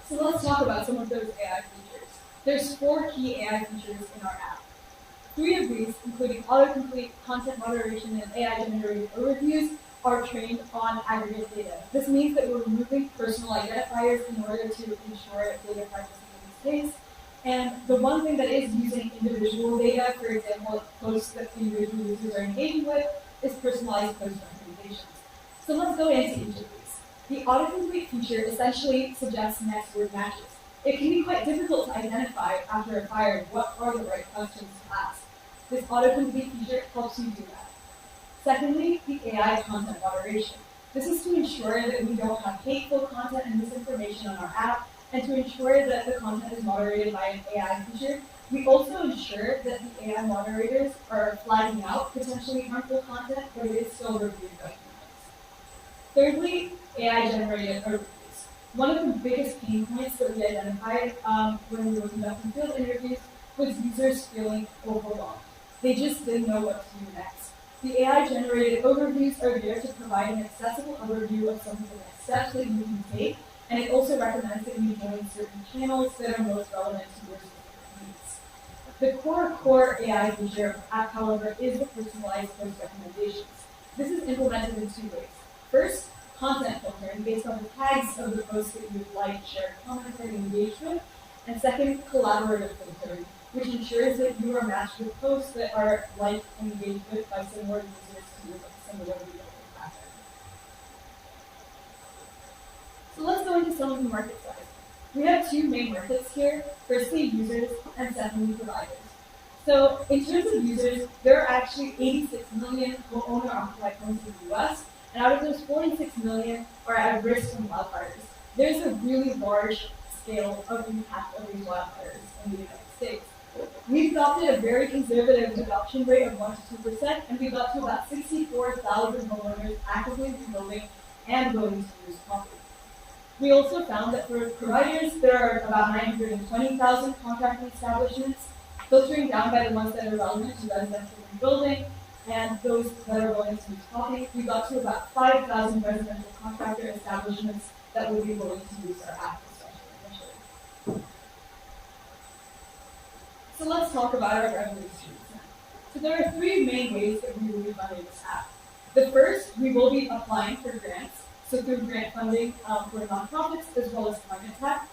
So let's talk about some of those AI features. There's 4 key AI features in our app. 3 of these, including autocomplete, content moderation, and AI-generated overviews, are trained on aggregate data. This means that we're removing personal identifiers in order to ensure data privacy in this case. And the one thing that is using individual data, for example, posts that individual users are engaging with, is personalized post recommendations. So let's go into each of these. The autocomplete feature essentially suggests next word matches. It can be quite difficult to identify after a fire what are the right questions to ask. This autocomplete feature helps you do that. Secondly, the AI content moderation. This is to ensure that we don't have hateful content and misinformation on our app, and to ensure that the content is moderated by an AI feature. We also ensure that the AI moderators are flagging out potentially harmful content, but it is still reviewed by humans. Thirdly, AI-generated overviews. One of the biggest pain points that we identified when we were conducting field interviews was users feeling overwhelmed. They just didn't know what to do next. The AI-generated overviews are there to provide an accessible overview of some of the next steps that you can take, and it also recommends that you join certain channels that are most relevant to your specific needs. The core AI feature of the app, however, is the personalized post recommendations. This is implemented in two ways. First, content filtering based on the tags of the posts that you would like, share, comment, and engage with. And second, collaborative filtering, which ensures that you are matched with posts that are liked and engaged with by similar users to you, similarly local traffic. So let's go into some of the market size. We have two main markets here, firstly users and secondly providers. So in terms of users, there are actually 86 million owner-occupied homes in the US, and out of those 46 million are at risk from wildfires. There's a really large scale of impact of these wildfires in the United States. We've adopted a very conservative adoption rate of 1 to 2%, and we've got to about 64,000 homeowners actively rebuilding and willing to use property. We also found that for providers, there are about 920,000 contracting establishments, filtering down by the ones that are relevant to residential rebuilding, and those that are willing to use property. We got to about 5,000 residential contractor establishments that would be willing to use our app initially. So let's talk about our revenue streams now. So there are three main ways that we will be funding this app. The first, we will be applying for grants, so through grant funding for nonprofits as well as climate tech.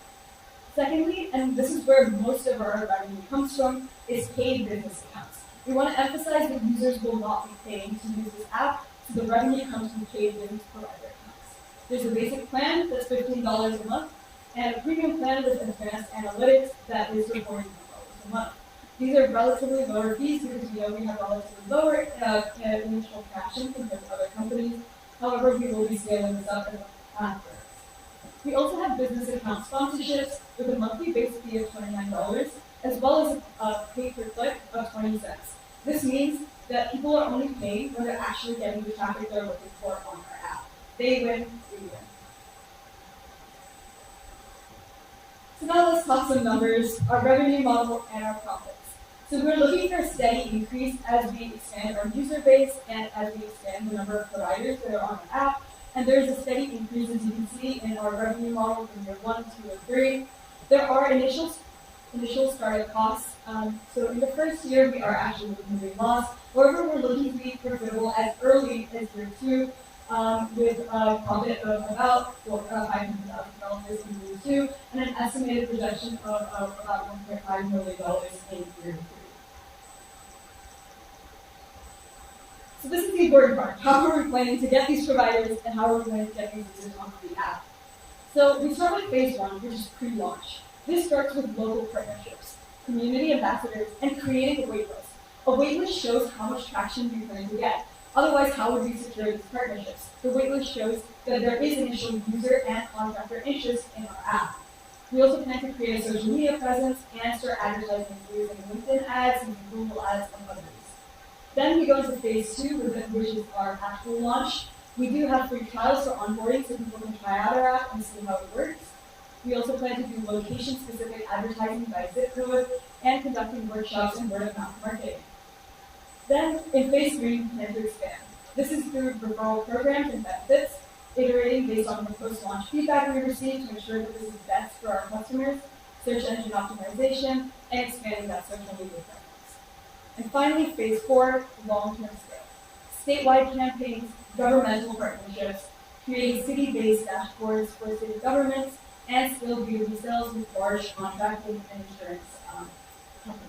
Secondly, and this is where most of our revenue comes from, is paid business accounts. We want to emphasize that users will not be paying to use this app, so the revenue comes from paid business provider accounts. There's a basic plan that's $15 a month, and a premium plan with advanced analytics that is $40 a month. These are relatively lower fees because we know we have relatively lower initial traction compared to other companies. However, we will be scaling this up after. We also have business account sponsorships with a monthly base fee of $29, as well as a pay per click of 20 cents. This means that people are only paying when they're actually getting the traffic they're looking for on our app. They win, we win. So now let's talk some numbers, our revenue model, and our profits. So we're looking for a steady increase as we expand our user base and as we expand the number of providers that are on the app. And there's a steady increase, as you can see, in our revenue model from year 1, 2, and 3. There are initial startup costs. So in the first year, we are actually looking to be lost. However, we're looking to be profitable as early as year 2, with a profit of about $500,000 in year 2, and an estimated projection of about $1.5 million in year 3. So this is the important part. How are we planning to get these providers, and how are we going to get these users onto the app? So we start with phase 1, which is pre-launch. This starts with local partnerships, community ambassadors, and creating a waitlist. A waitlist shows how much traction we plan to get. Otherwise, how would we secure these partnerships? The waitlist shows that there is initial user and contractor interest in our app. We also plan to create a social media presence and start advertising using LinkedIn ads and Google ads and others. Then we go into phase 2, which is our actual launch. We do have free trials for onboarding so people can try out our app and see how it works. We also plan to do location-specific advertising by zip code and conducting workshops and word-of-mouth marketing. Then, in phase 3, we plan to expand. This is through referral programs and benefits, iterating based on the post-launch feedback we receive to ensure that this is best for our customers, search engine optimization, and expanding that social media presence. And finally, phase 4, long-term scale. Statewide campaigns, governmental partnerships, creating city-based dashboards for city governments, and skilled B2B sales with large contracting and insurance companies.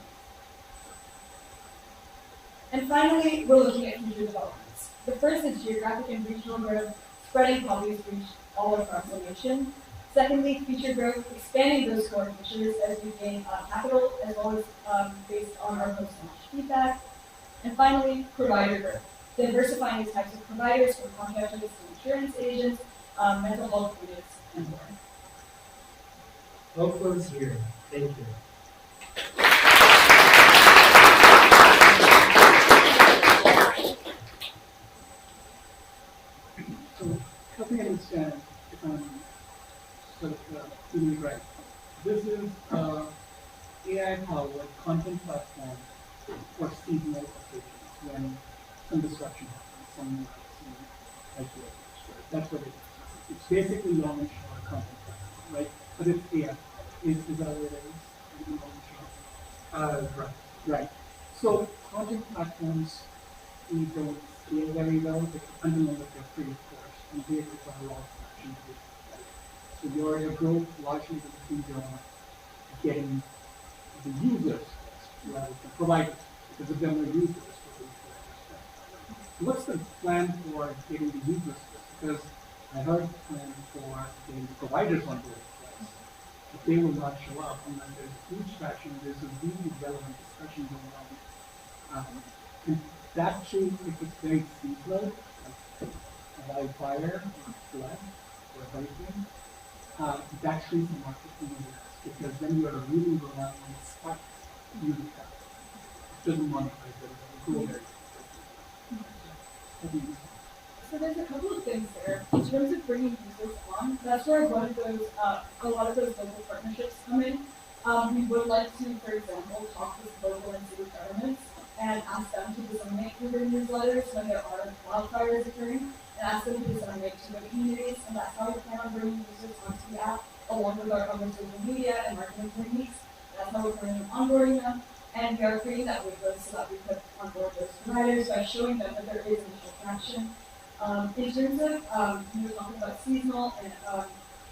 And finally, we're looking at future developments. The first is geographic and regional growth, spreading Poppy's reach all across the nation. Secondly, feature growth, expanding those core features as we gain capital, as well as based on our post-launch feedback. And finally, provider growth, diversifying these types of providers from contractors to insurance agents, mental health units, and more. I'll close here. Thank you. So help me understand if I'm sort of doing it right. This is AI-powered content platform for seasonal occasions when some disruption happens, some isolation, right? That's what it is. It's basically launched on a content platform, right? But it's AI. Is that what it is? Right. Right. So content platforms we don't scale very well until they're free, of course, and they require a lot of action to do. Right? So your growth largely depends on getting the users first, rather than providers, because if there are no users for these providers. What's the plan for getting the users first? Because I heard the plan for getting the providers on board first, but they will not show up unless there's a huge traction, there's a really relevant discussion going on. Can that change if it's very seasonal, like a wildfire or flood or a hurricane? That trees the market in the US because then you are really relying on the spot you have. It doesn't monetize very well, grow very quickly. So there's a couple of things there. In terms of bringing users on, that's where a lot of those local partnerships come in. We would like to, for example, talk with local and city governments and ask them to disseminate through their newsletters when there are wildfires occurring, and ask them to disseminate to their communities, and that's how we plan on bringing users onto the app, along with our other social media and marketing techniques. That's how we're planning on onboarding them, and we are creating that waitlist so that we could onboard those providers by showing them that there is initial traction. In terms of, you were talking about seasonal and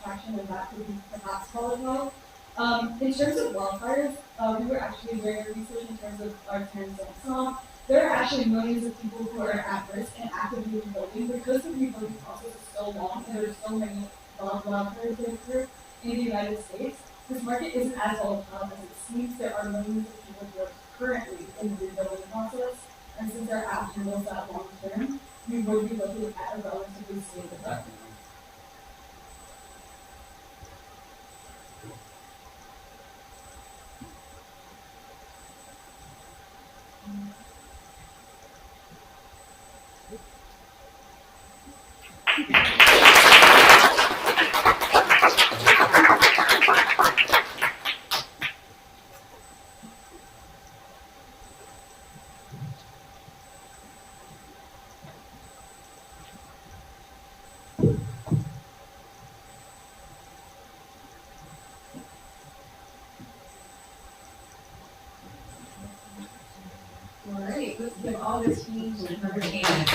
traction, and that could be perhaps volatile. In terms of wildfires, we were actually doing research in terms of our 10-zone song. There are actually millions of people who are at risk and actively rebuilding because the rebuilding process is so long and there are so many wildfires that occur in the United States. This market isn't as volatile as it seems. There are millions of people who are currently in the rebuilding process, and since our app handles that long term, we would be looking at a relatively stable revenue. All right, let's give all the teams another hand.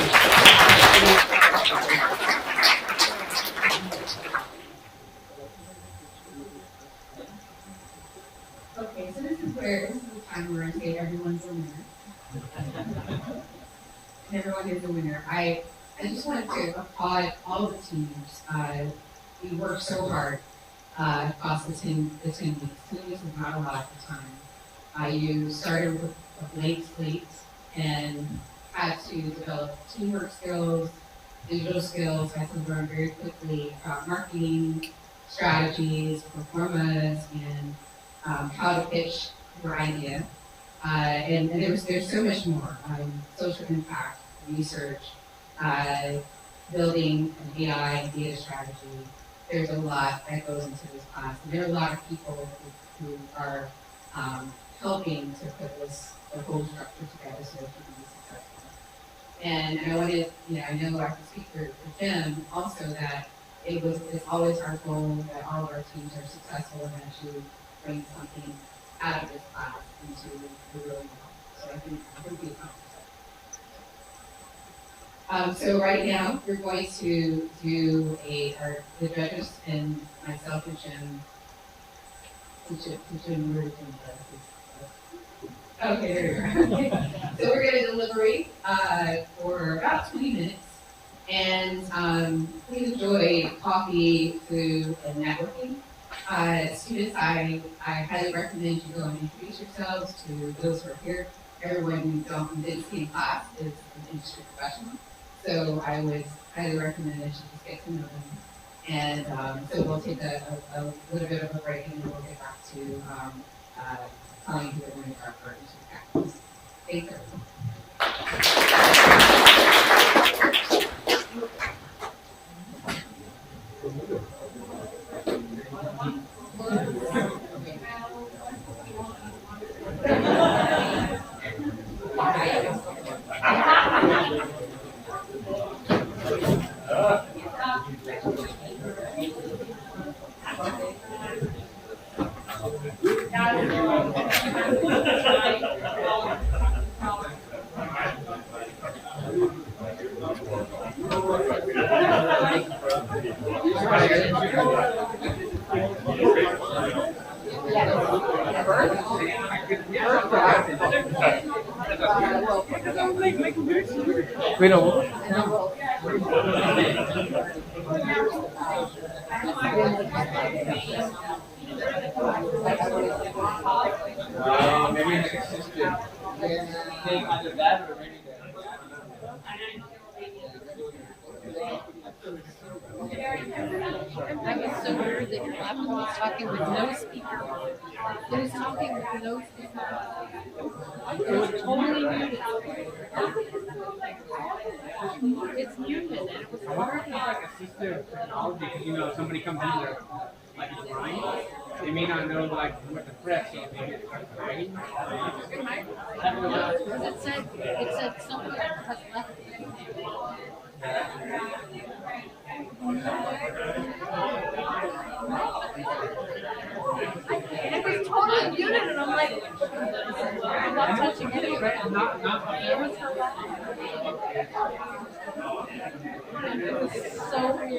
Okay, so this is the time where I say everyone's a winner. And everyone is a winner. I just wanted to applaud all the teams. We worked so hard across the 10 weeks. 10 weeks is not a lot of time. You started with a blank slate and had to develop teamwork skills, digital skills, had to learn very quickly about marketing strategies, performance, and how to pitch your idea. And there's so much more. Social impact, research, building an AI data strategy. There's a lot that goes into this class. And there are a lot of people who are helping to put the whole structure together so it can be successful. And I wanted, I know I can speak for Jim also that it's always our goal that all of our teams are successful and actually bring something out of this class into the real world. So I think we accomplished that. So right now we're going to do the judges and myself and Jim. Okay, there we are. So we're going to deliberate for about 20 minutes. And please enjoy coffee, food, and networking. Students, I highly recommend you go and introduce yourselves to those who are here everyone who didn't see in class is an industry professional. So I would highly recommend that you just get to know them. And so we'll take a little bit of a break and then we'll get back to telling you who we're going to our partners and activities. Thanks, everyone. We don't. Maybe it's assistant. Either that or maybe That was so weird that your laptop was talking with no speaker. It was talking with no speaker. It was totally muted. It's muted and it was I wonder if it's like assistive technology, because somebody comes in there like a grind, they may not know like what to press, so maybe it's like grinding. Because it said something has left. It was totally muted and I'm like, I'm not touching anything. It was so weird.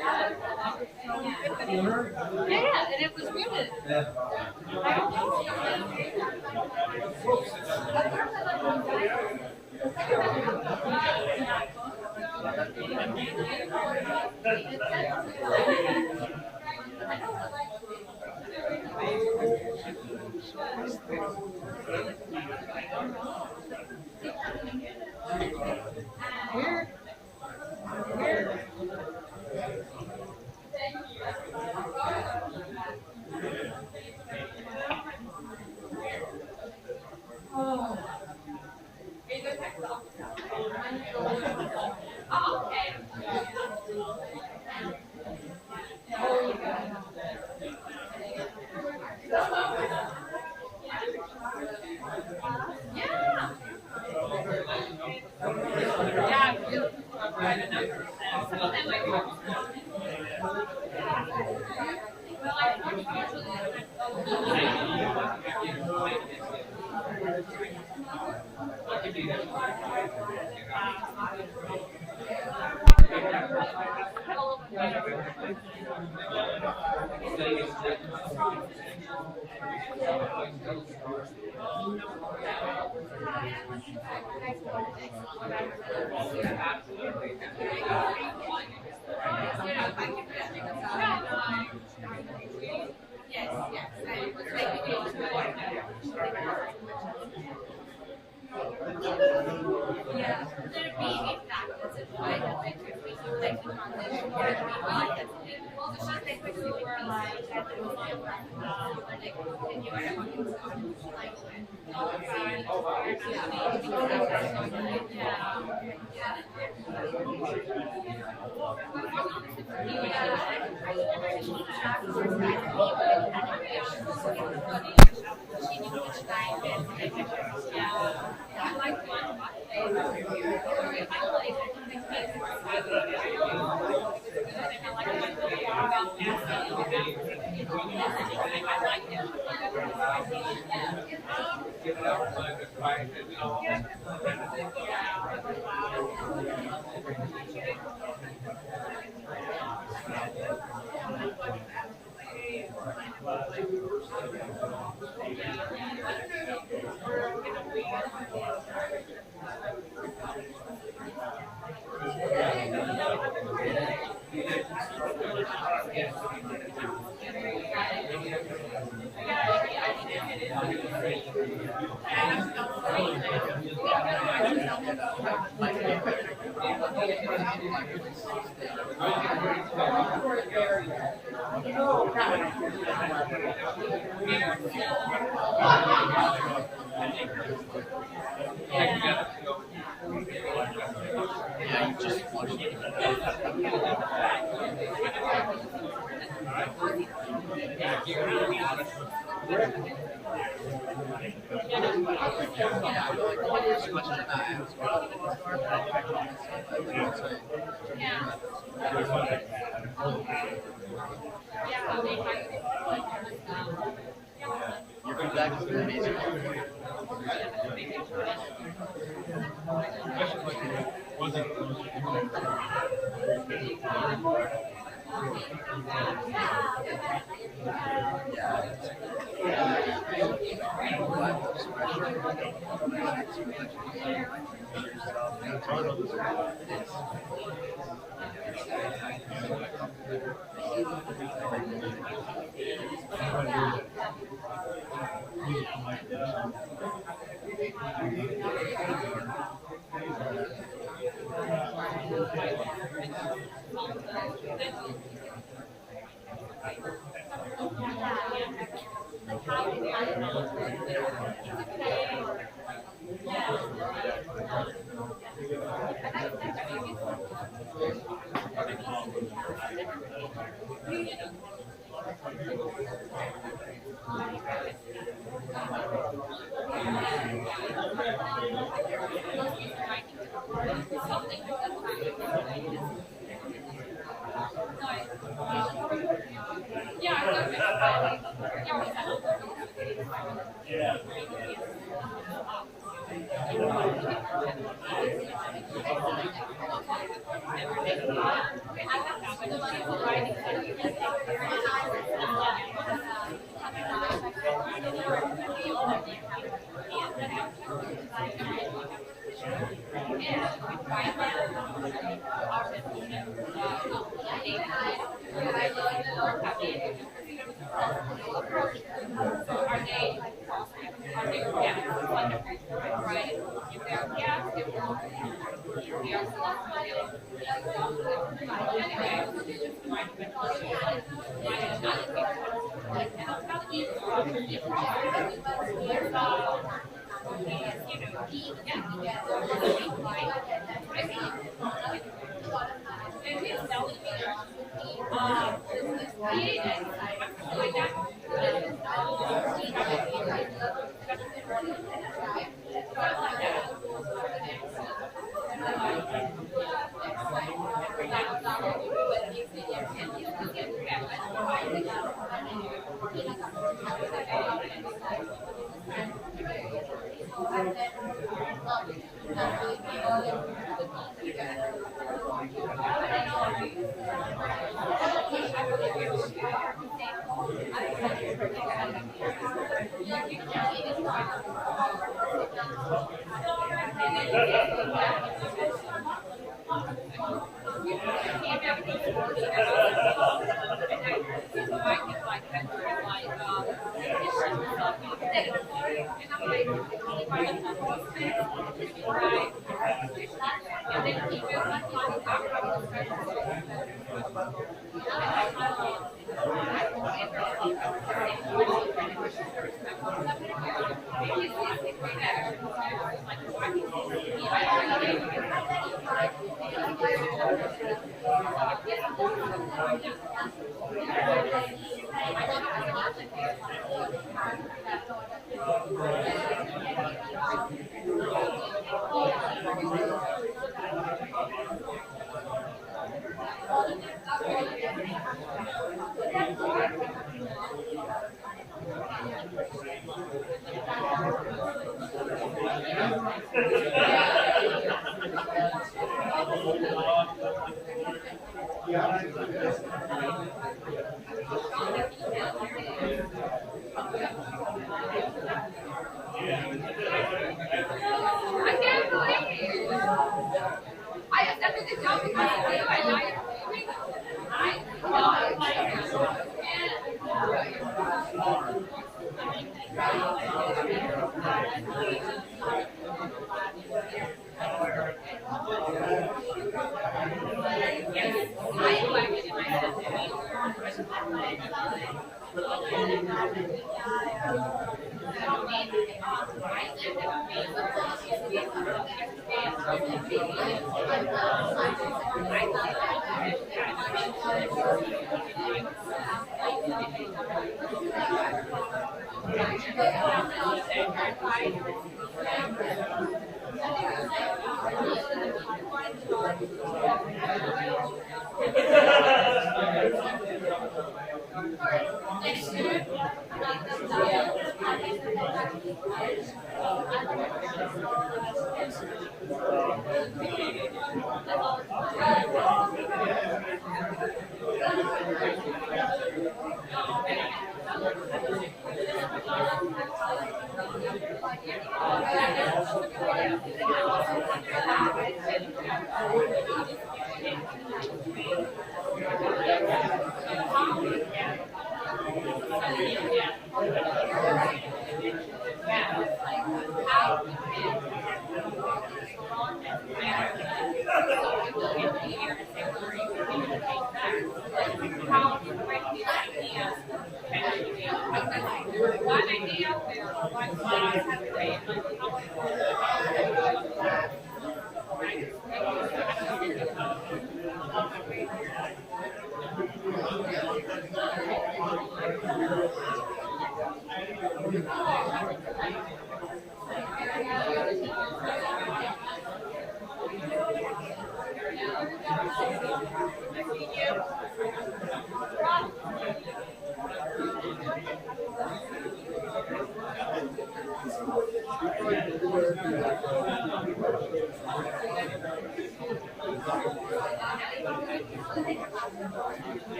Yeah, and it was muted. I don't Weird. Weird. Oh. Oh, okay.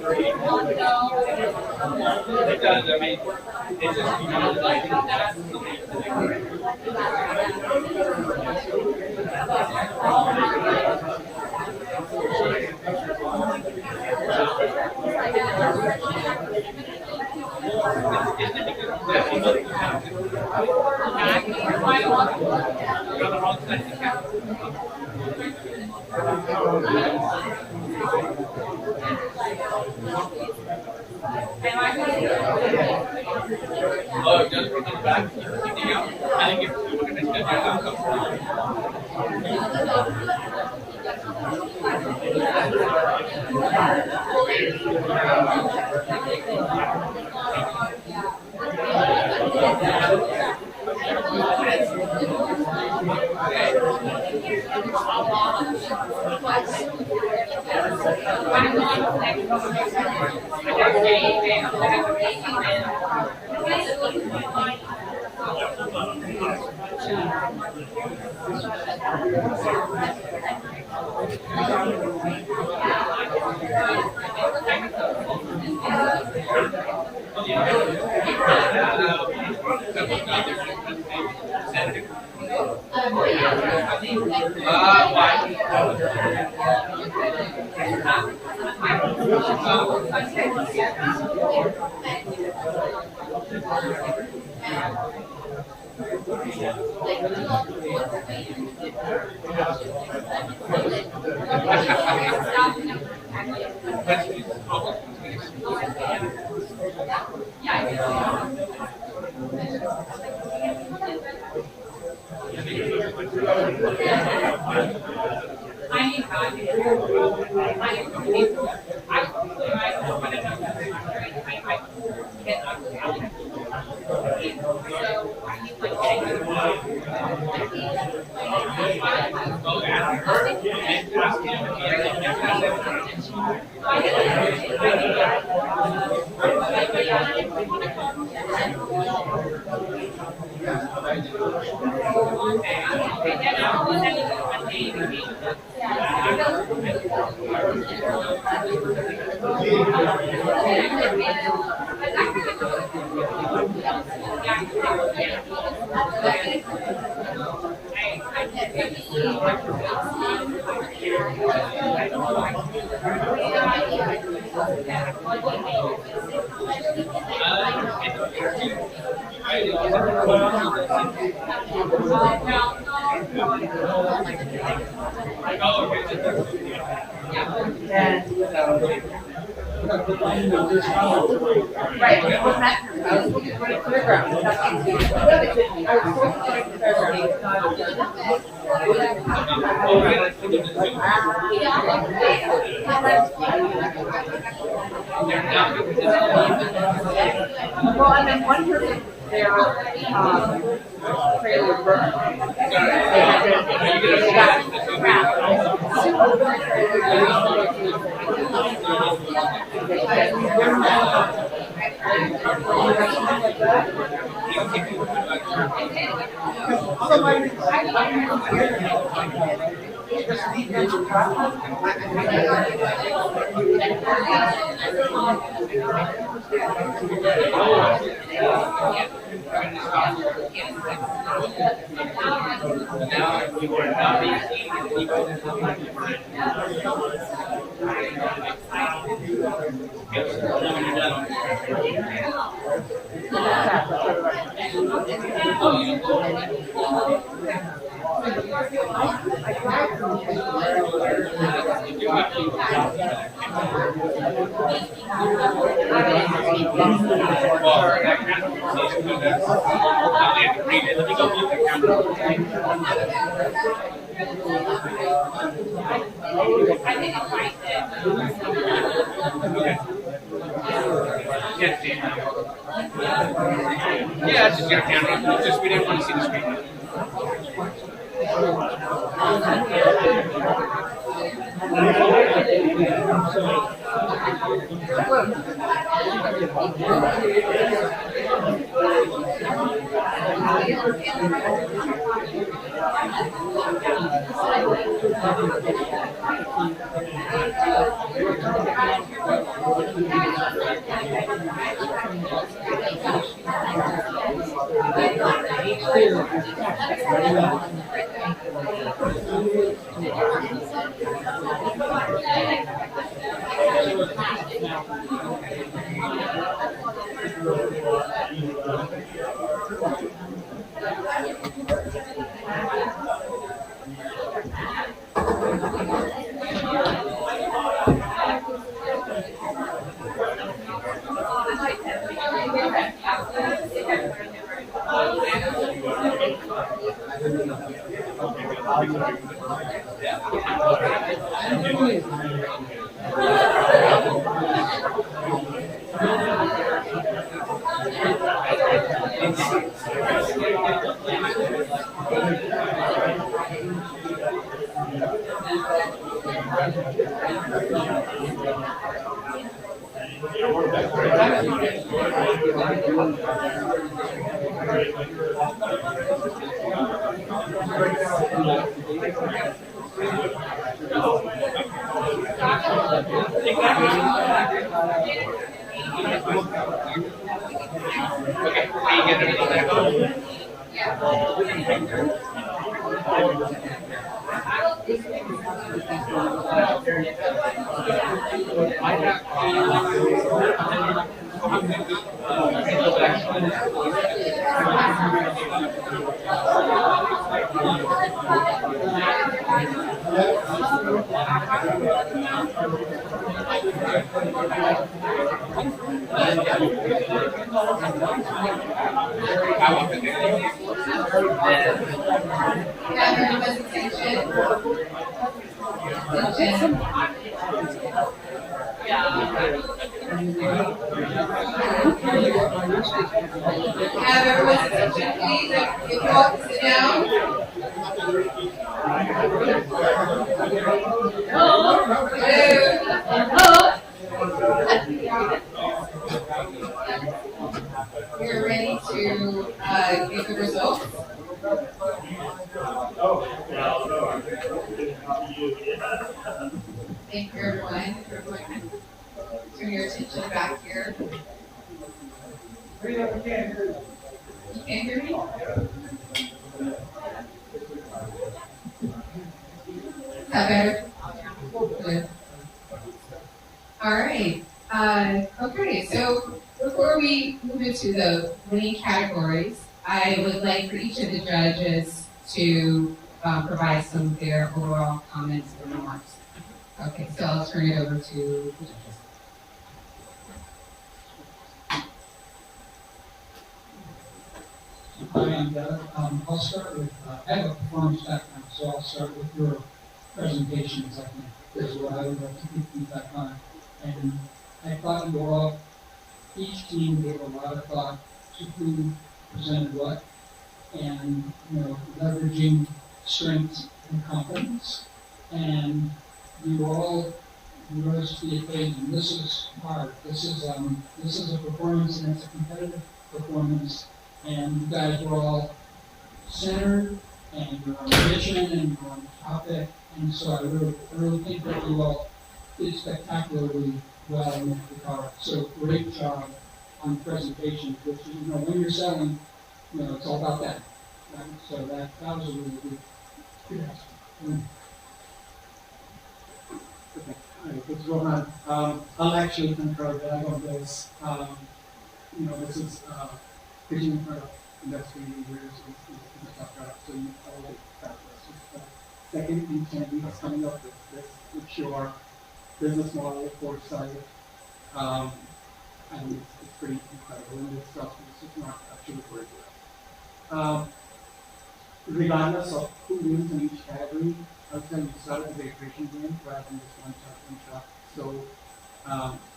It does. I mean, it's just oh, just from the back. I think if you look at this, Well, and then one person there, trailer burned. Yeah, it's just your camera. It's just we didn't want to see the screen. Everyone's attention. Have everyone's attention, please. If you all can sit down. We're ready to give the results. Thank you, everyone. Turn your attention back here. You can't hear me? Is that better? Good. All right. Okay, so before we move into the winning categories, I would like for each of the judges to provide some of their overall comments and remarks. Okay, so I'll turn it over to the judges. And I'll start with, I have a performance background, so I'll start with your presentations, I think, is what I would like to give feedback on. And I thought you all, each team gave a lot of thought to who presented what, and, you know, leveraging strengths and confidence. And you all rose to the occasion. This is hard. This is a performance, and it's a competitive performance. And you guys were all centered, and you're on mission, and you're on topic. And so I really think that you all did spectacularly well in that regard. So great job on presentations, which is, you know, when you're selling, you know, it's all about that. Right? So that was a really good answer. Okay. Hi, this is Rohan. I'll actually concur that I got this. You know, this is pitching in front of industry leaders is a tough job, so you all that this. Second, you can be coming up with this, with your business model, foresight, and it's pretty incredible, and this stuff is just not actually very good. Regardless of who wins in each category, I would tell you start with the iteration game rather than just one shot. So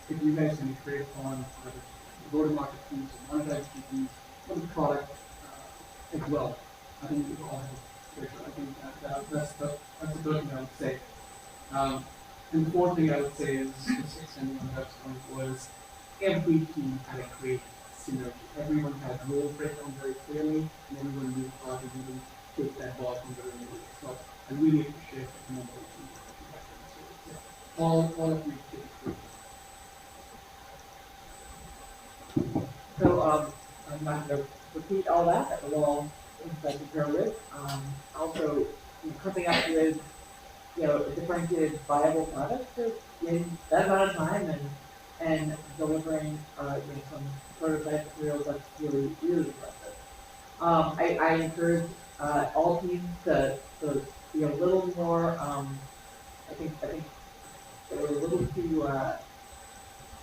if you guys can create on go-to-market tools, monetize GPs, for the product as well, I think we all have great. I think that's the third thing I would say. And the fourth thing I would say is, just extending on that point, was every team had a great synergy. Everyone had role breakdown very clearly, and everyone knew how to really take that ball from the really. So I really appreciate the number of teams. all of you to So, I'm not gonna repeat all that was all I could go with. Also, coming up with, a differentiated viable product in that amount of time and delivering, some prototype materials that's really, really impressive. I encourage, all teams to be a little more, I think they were a little too,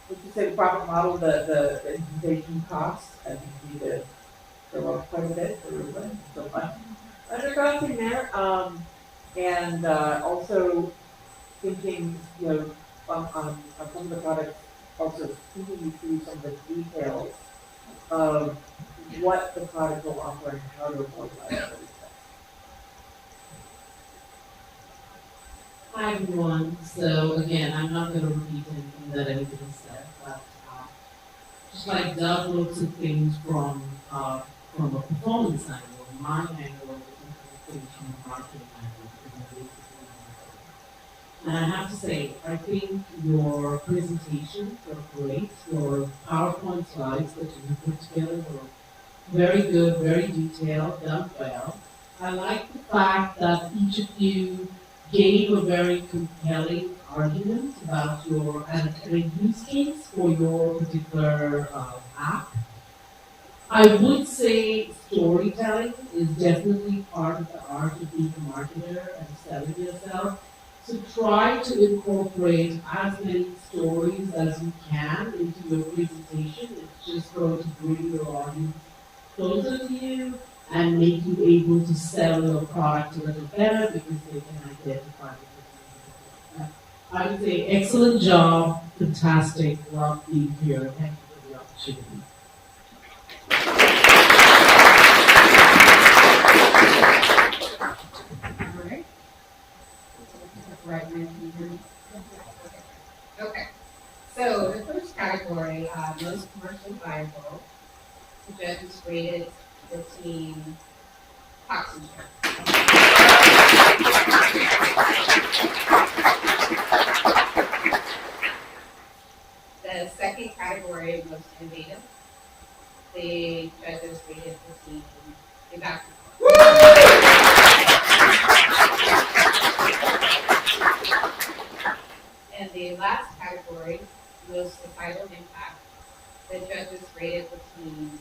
let's just say the profit model, the implementation costs, I think we need to go up quite a bit for everybody, so fun. Underground in there, and, also thinking, on some of the products, also thinking through some of the details of what the product will offer and how to avoid liability. Hi everyone. So again, I'm not going to repeat anything that anybody said, but just like Doug looks at things from a performance angle, my angle is things from a marketing angle. And I have to say, I think your presentations were great. Your PowerPoint slides that you put together were very good, very detailed, done well. I like the fact that each of you gave a very compelling argument about and a use case for your particular app. I would say storytelling is definitely part of the art of being a marketer and selling yourself. So try to incorporate as many stories as you can into your presentation. It's just going to bring your audience closer to you and make you able to sell your product a little better because they can identify it. I would say excellent job, fantastic, love being here. Thank you for the opportunity. All right. Right, can you hear me? Okay. So the first category, most commercially viable, the judges rated between toxin share. The second category, most innovative, the judges rated between evacuation. And the last category, most societal impact, the judges rated between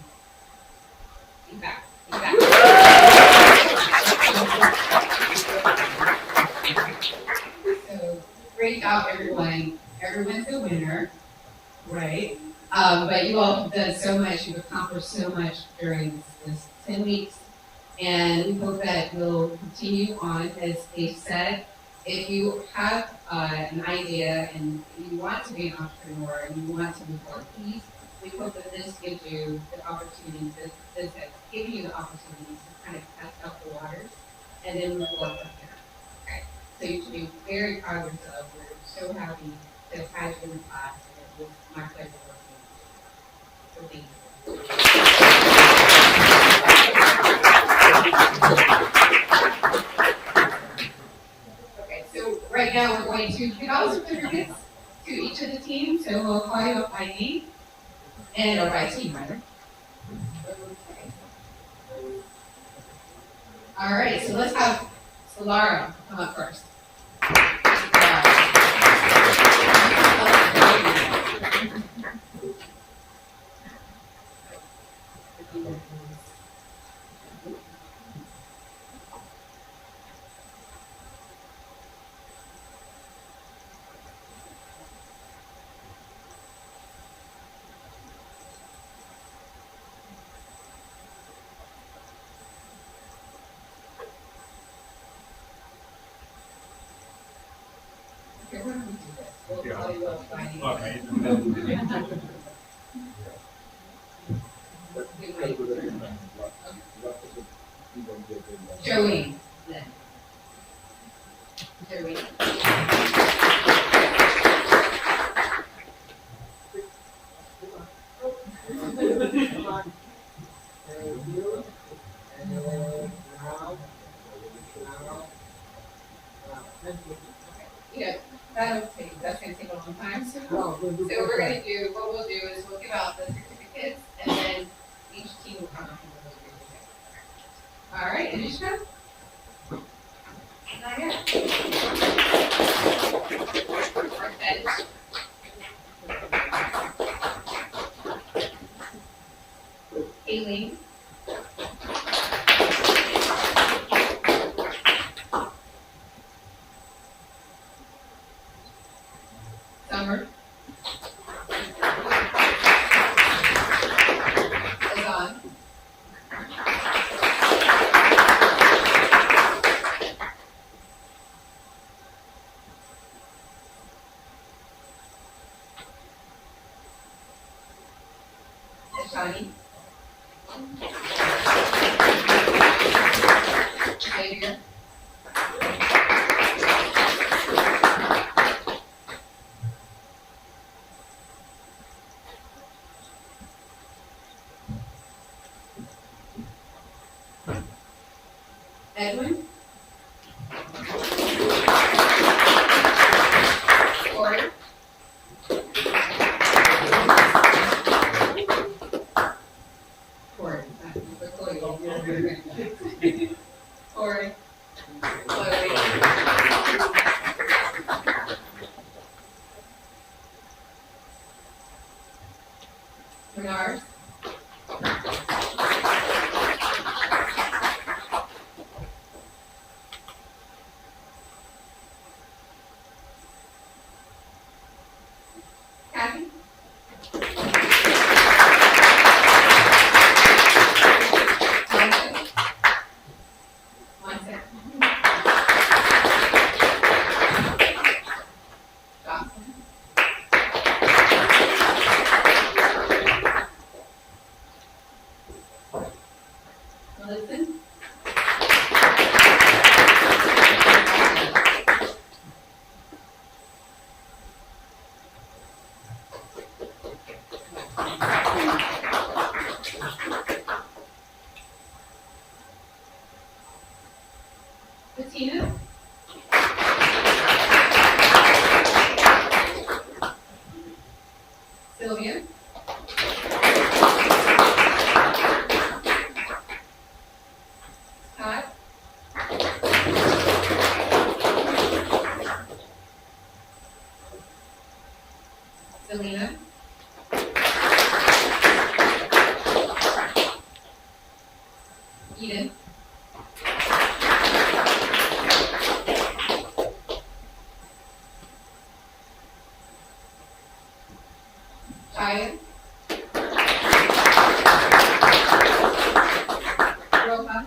So great job, everyone. Everyone's a winner, right? But you all have done so much. You've accomplished so much during this 10 weeks, and we hope that you'll continue on. As they said, if you have an idea and you want to be an entrepreneur and you want to move forward, please, we hope that this gives you the opportunity, this has given you the opportunity to kind of test out the waters and then move forward from there. Okay. So you should be very proud of yourself. We're so happy to have had you in the class, and it was my pleasure working with you. Okay, so right now we're going to give out certificates to each of the teams. So we'll call you up by name or by team, rather. Okay. All right, so let's have Solara come up first. Okay, why don't we do this? We'll call you up by name. Joey, then. Joey. Yeah, that'll take what we'll do is we'll give out the certificates, and then each team will come up with a certificate. All right, Anushka? Not yet. Bench. Aileen. Summer. Azan. Ashani. Xavier. Edwin. Corey. Corey. Corey. Chloe. Renard. Kathy. One second. Johnson. Melissa. Bettina. Sylvia. Scott. Selena. Eden. Jaya. Rohan.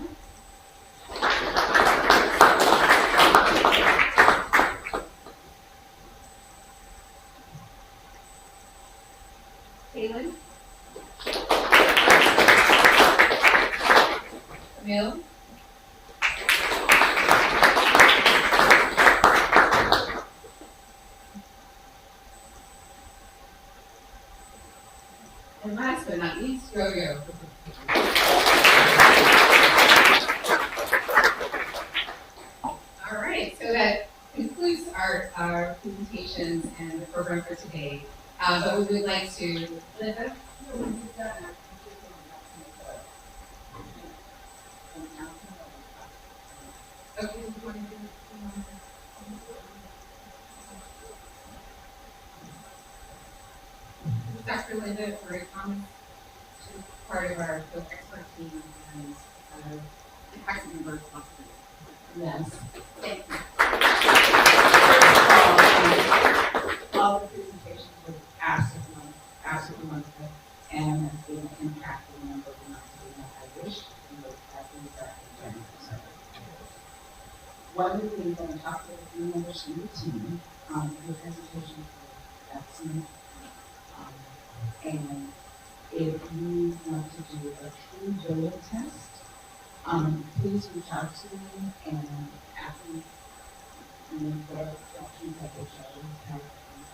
Kaylin. Camille. And last but not least, Yo-Yo. All right, so that concludes our presentations and the program for today. But we would like to, Linda? Okay, Dr. Linda for a comment. She's part of our field expert team and faculty member responsibility. Yes. Thank you. All the presentations were absolutely wonderful, and it's been an impactful number of months. I wish we would have these back in January. One of the things I'm going to talk to a few members from the team, your presentation was excellent. And if you want to do a true Doyle test, please reach out to me and ask me what questions that they have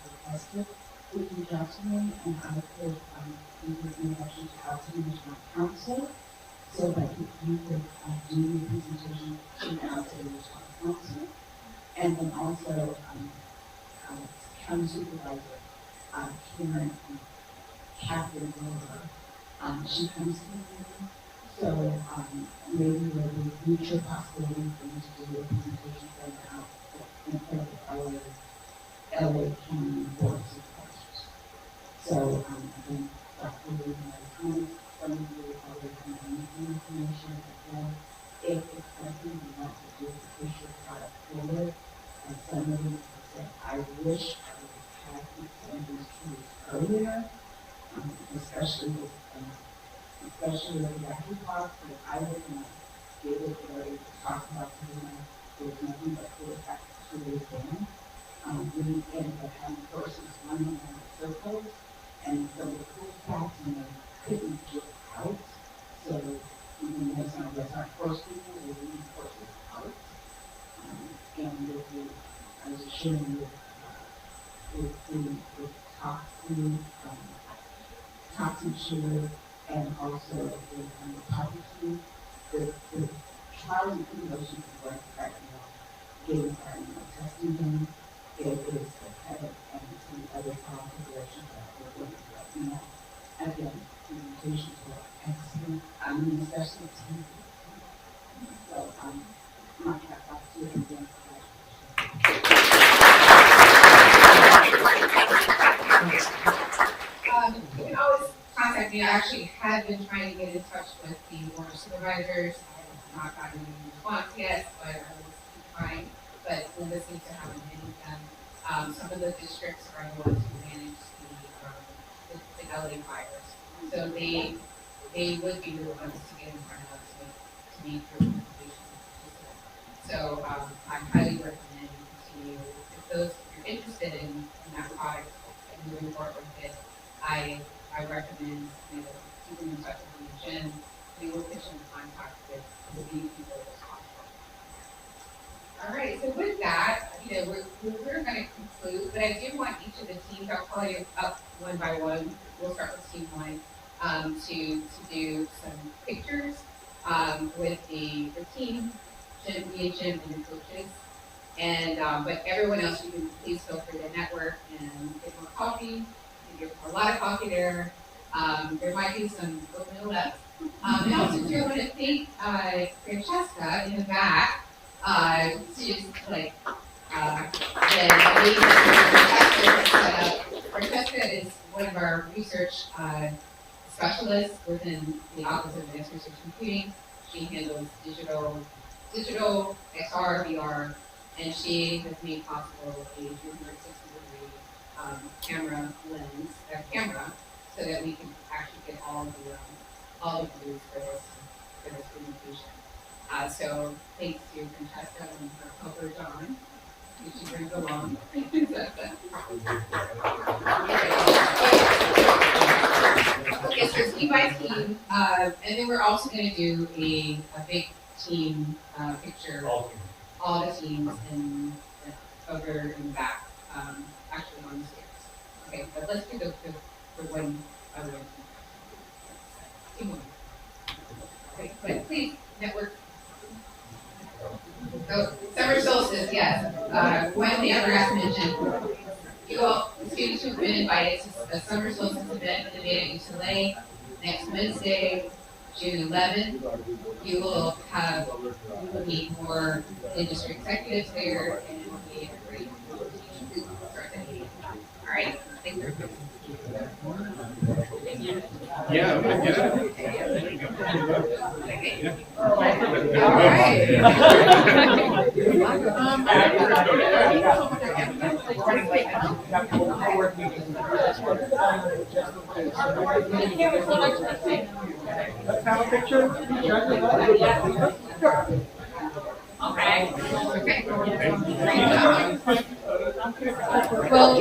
requested. Please reach out to me and I could give you introductions out to management council so that you could do your presentation to out to the management council. And then also county supervisor Karen Catherine Miller. She comes to the meeting, so maybe there will be future possibility for me to do a presentation right now in front of LA County Board of Supervisors. So again, Dr. Lee, my comments, some of you already have any information again. If it's something you want to do to push your product forward, and somebody said, I wish I would have had some of these tools earlier, especially with the active talk, but I would not be able to talk about something there was nothing but good back 2 days down. We ended up having courses running around circles, and some of the cool facts and they couldn't get out. So even that's not force people, we need courses out. And I was sharing with toxin share and also the poverty, the trials and tribulations of work right now, getting our testing done. It is ahead and some other populations that we're working right now. Again, presentations were excellent. Especially TV. So my hat off to you again. You can always contact me. I actually had been trying to get in touch with the board of supervisors. I have not gotten any response yet, but I will keep trying. But Linda seems to have many of them. Some of the districts are the ones who manage the LA fires. So they would be the ones to get in front of us to make your presentation. So I highly recommend you continue. If you're interested in that product and moving forward with it, I recommend keeping in touch with Jen. We will put you in contact with the lead people as possible. All right, so with that, we're going to conclude, but I do want each of the teams, I'll call you up one by one. We'll start with team one to do some pictures with the team, Jim, me and Jim, and the coaches. And but everyone else, you can please feel free to network and get more coffee. There's a lot of coffee there. There might be some oatmeal left. And also, too, I want to thank Francesca in the back. She's like Francesca is one of our research specialists within the Office of Advanced Research Computing. She handles digital XR, VR, and she has made possible a 360-degree camera so that we can actually get all the views for this presentation. So thanks to Francesca and her helper John, who she brings along. Okay, so team by team, and then we're also going to do a big team picture. All the teams over in the back, actually on the stairs. Okay, but let's do the one other one. Team one. Okay, but please network. Oh, summer solstice, yes. One thing I forgot to mention. You all, students who have been invited to a summer solstice event at UCLA next Wednesday, June 11th. You will meet more industry executives there, and it will be a great presentation. All right, thank you. Yeah, okay. All right. Let's have a picture. Okay. Well,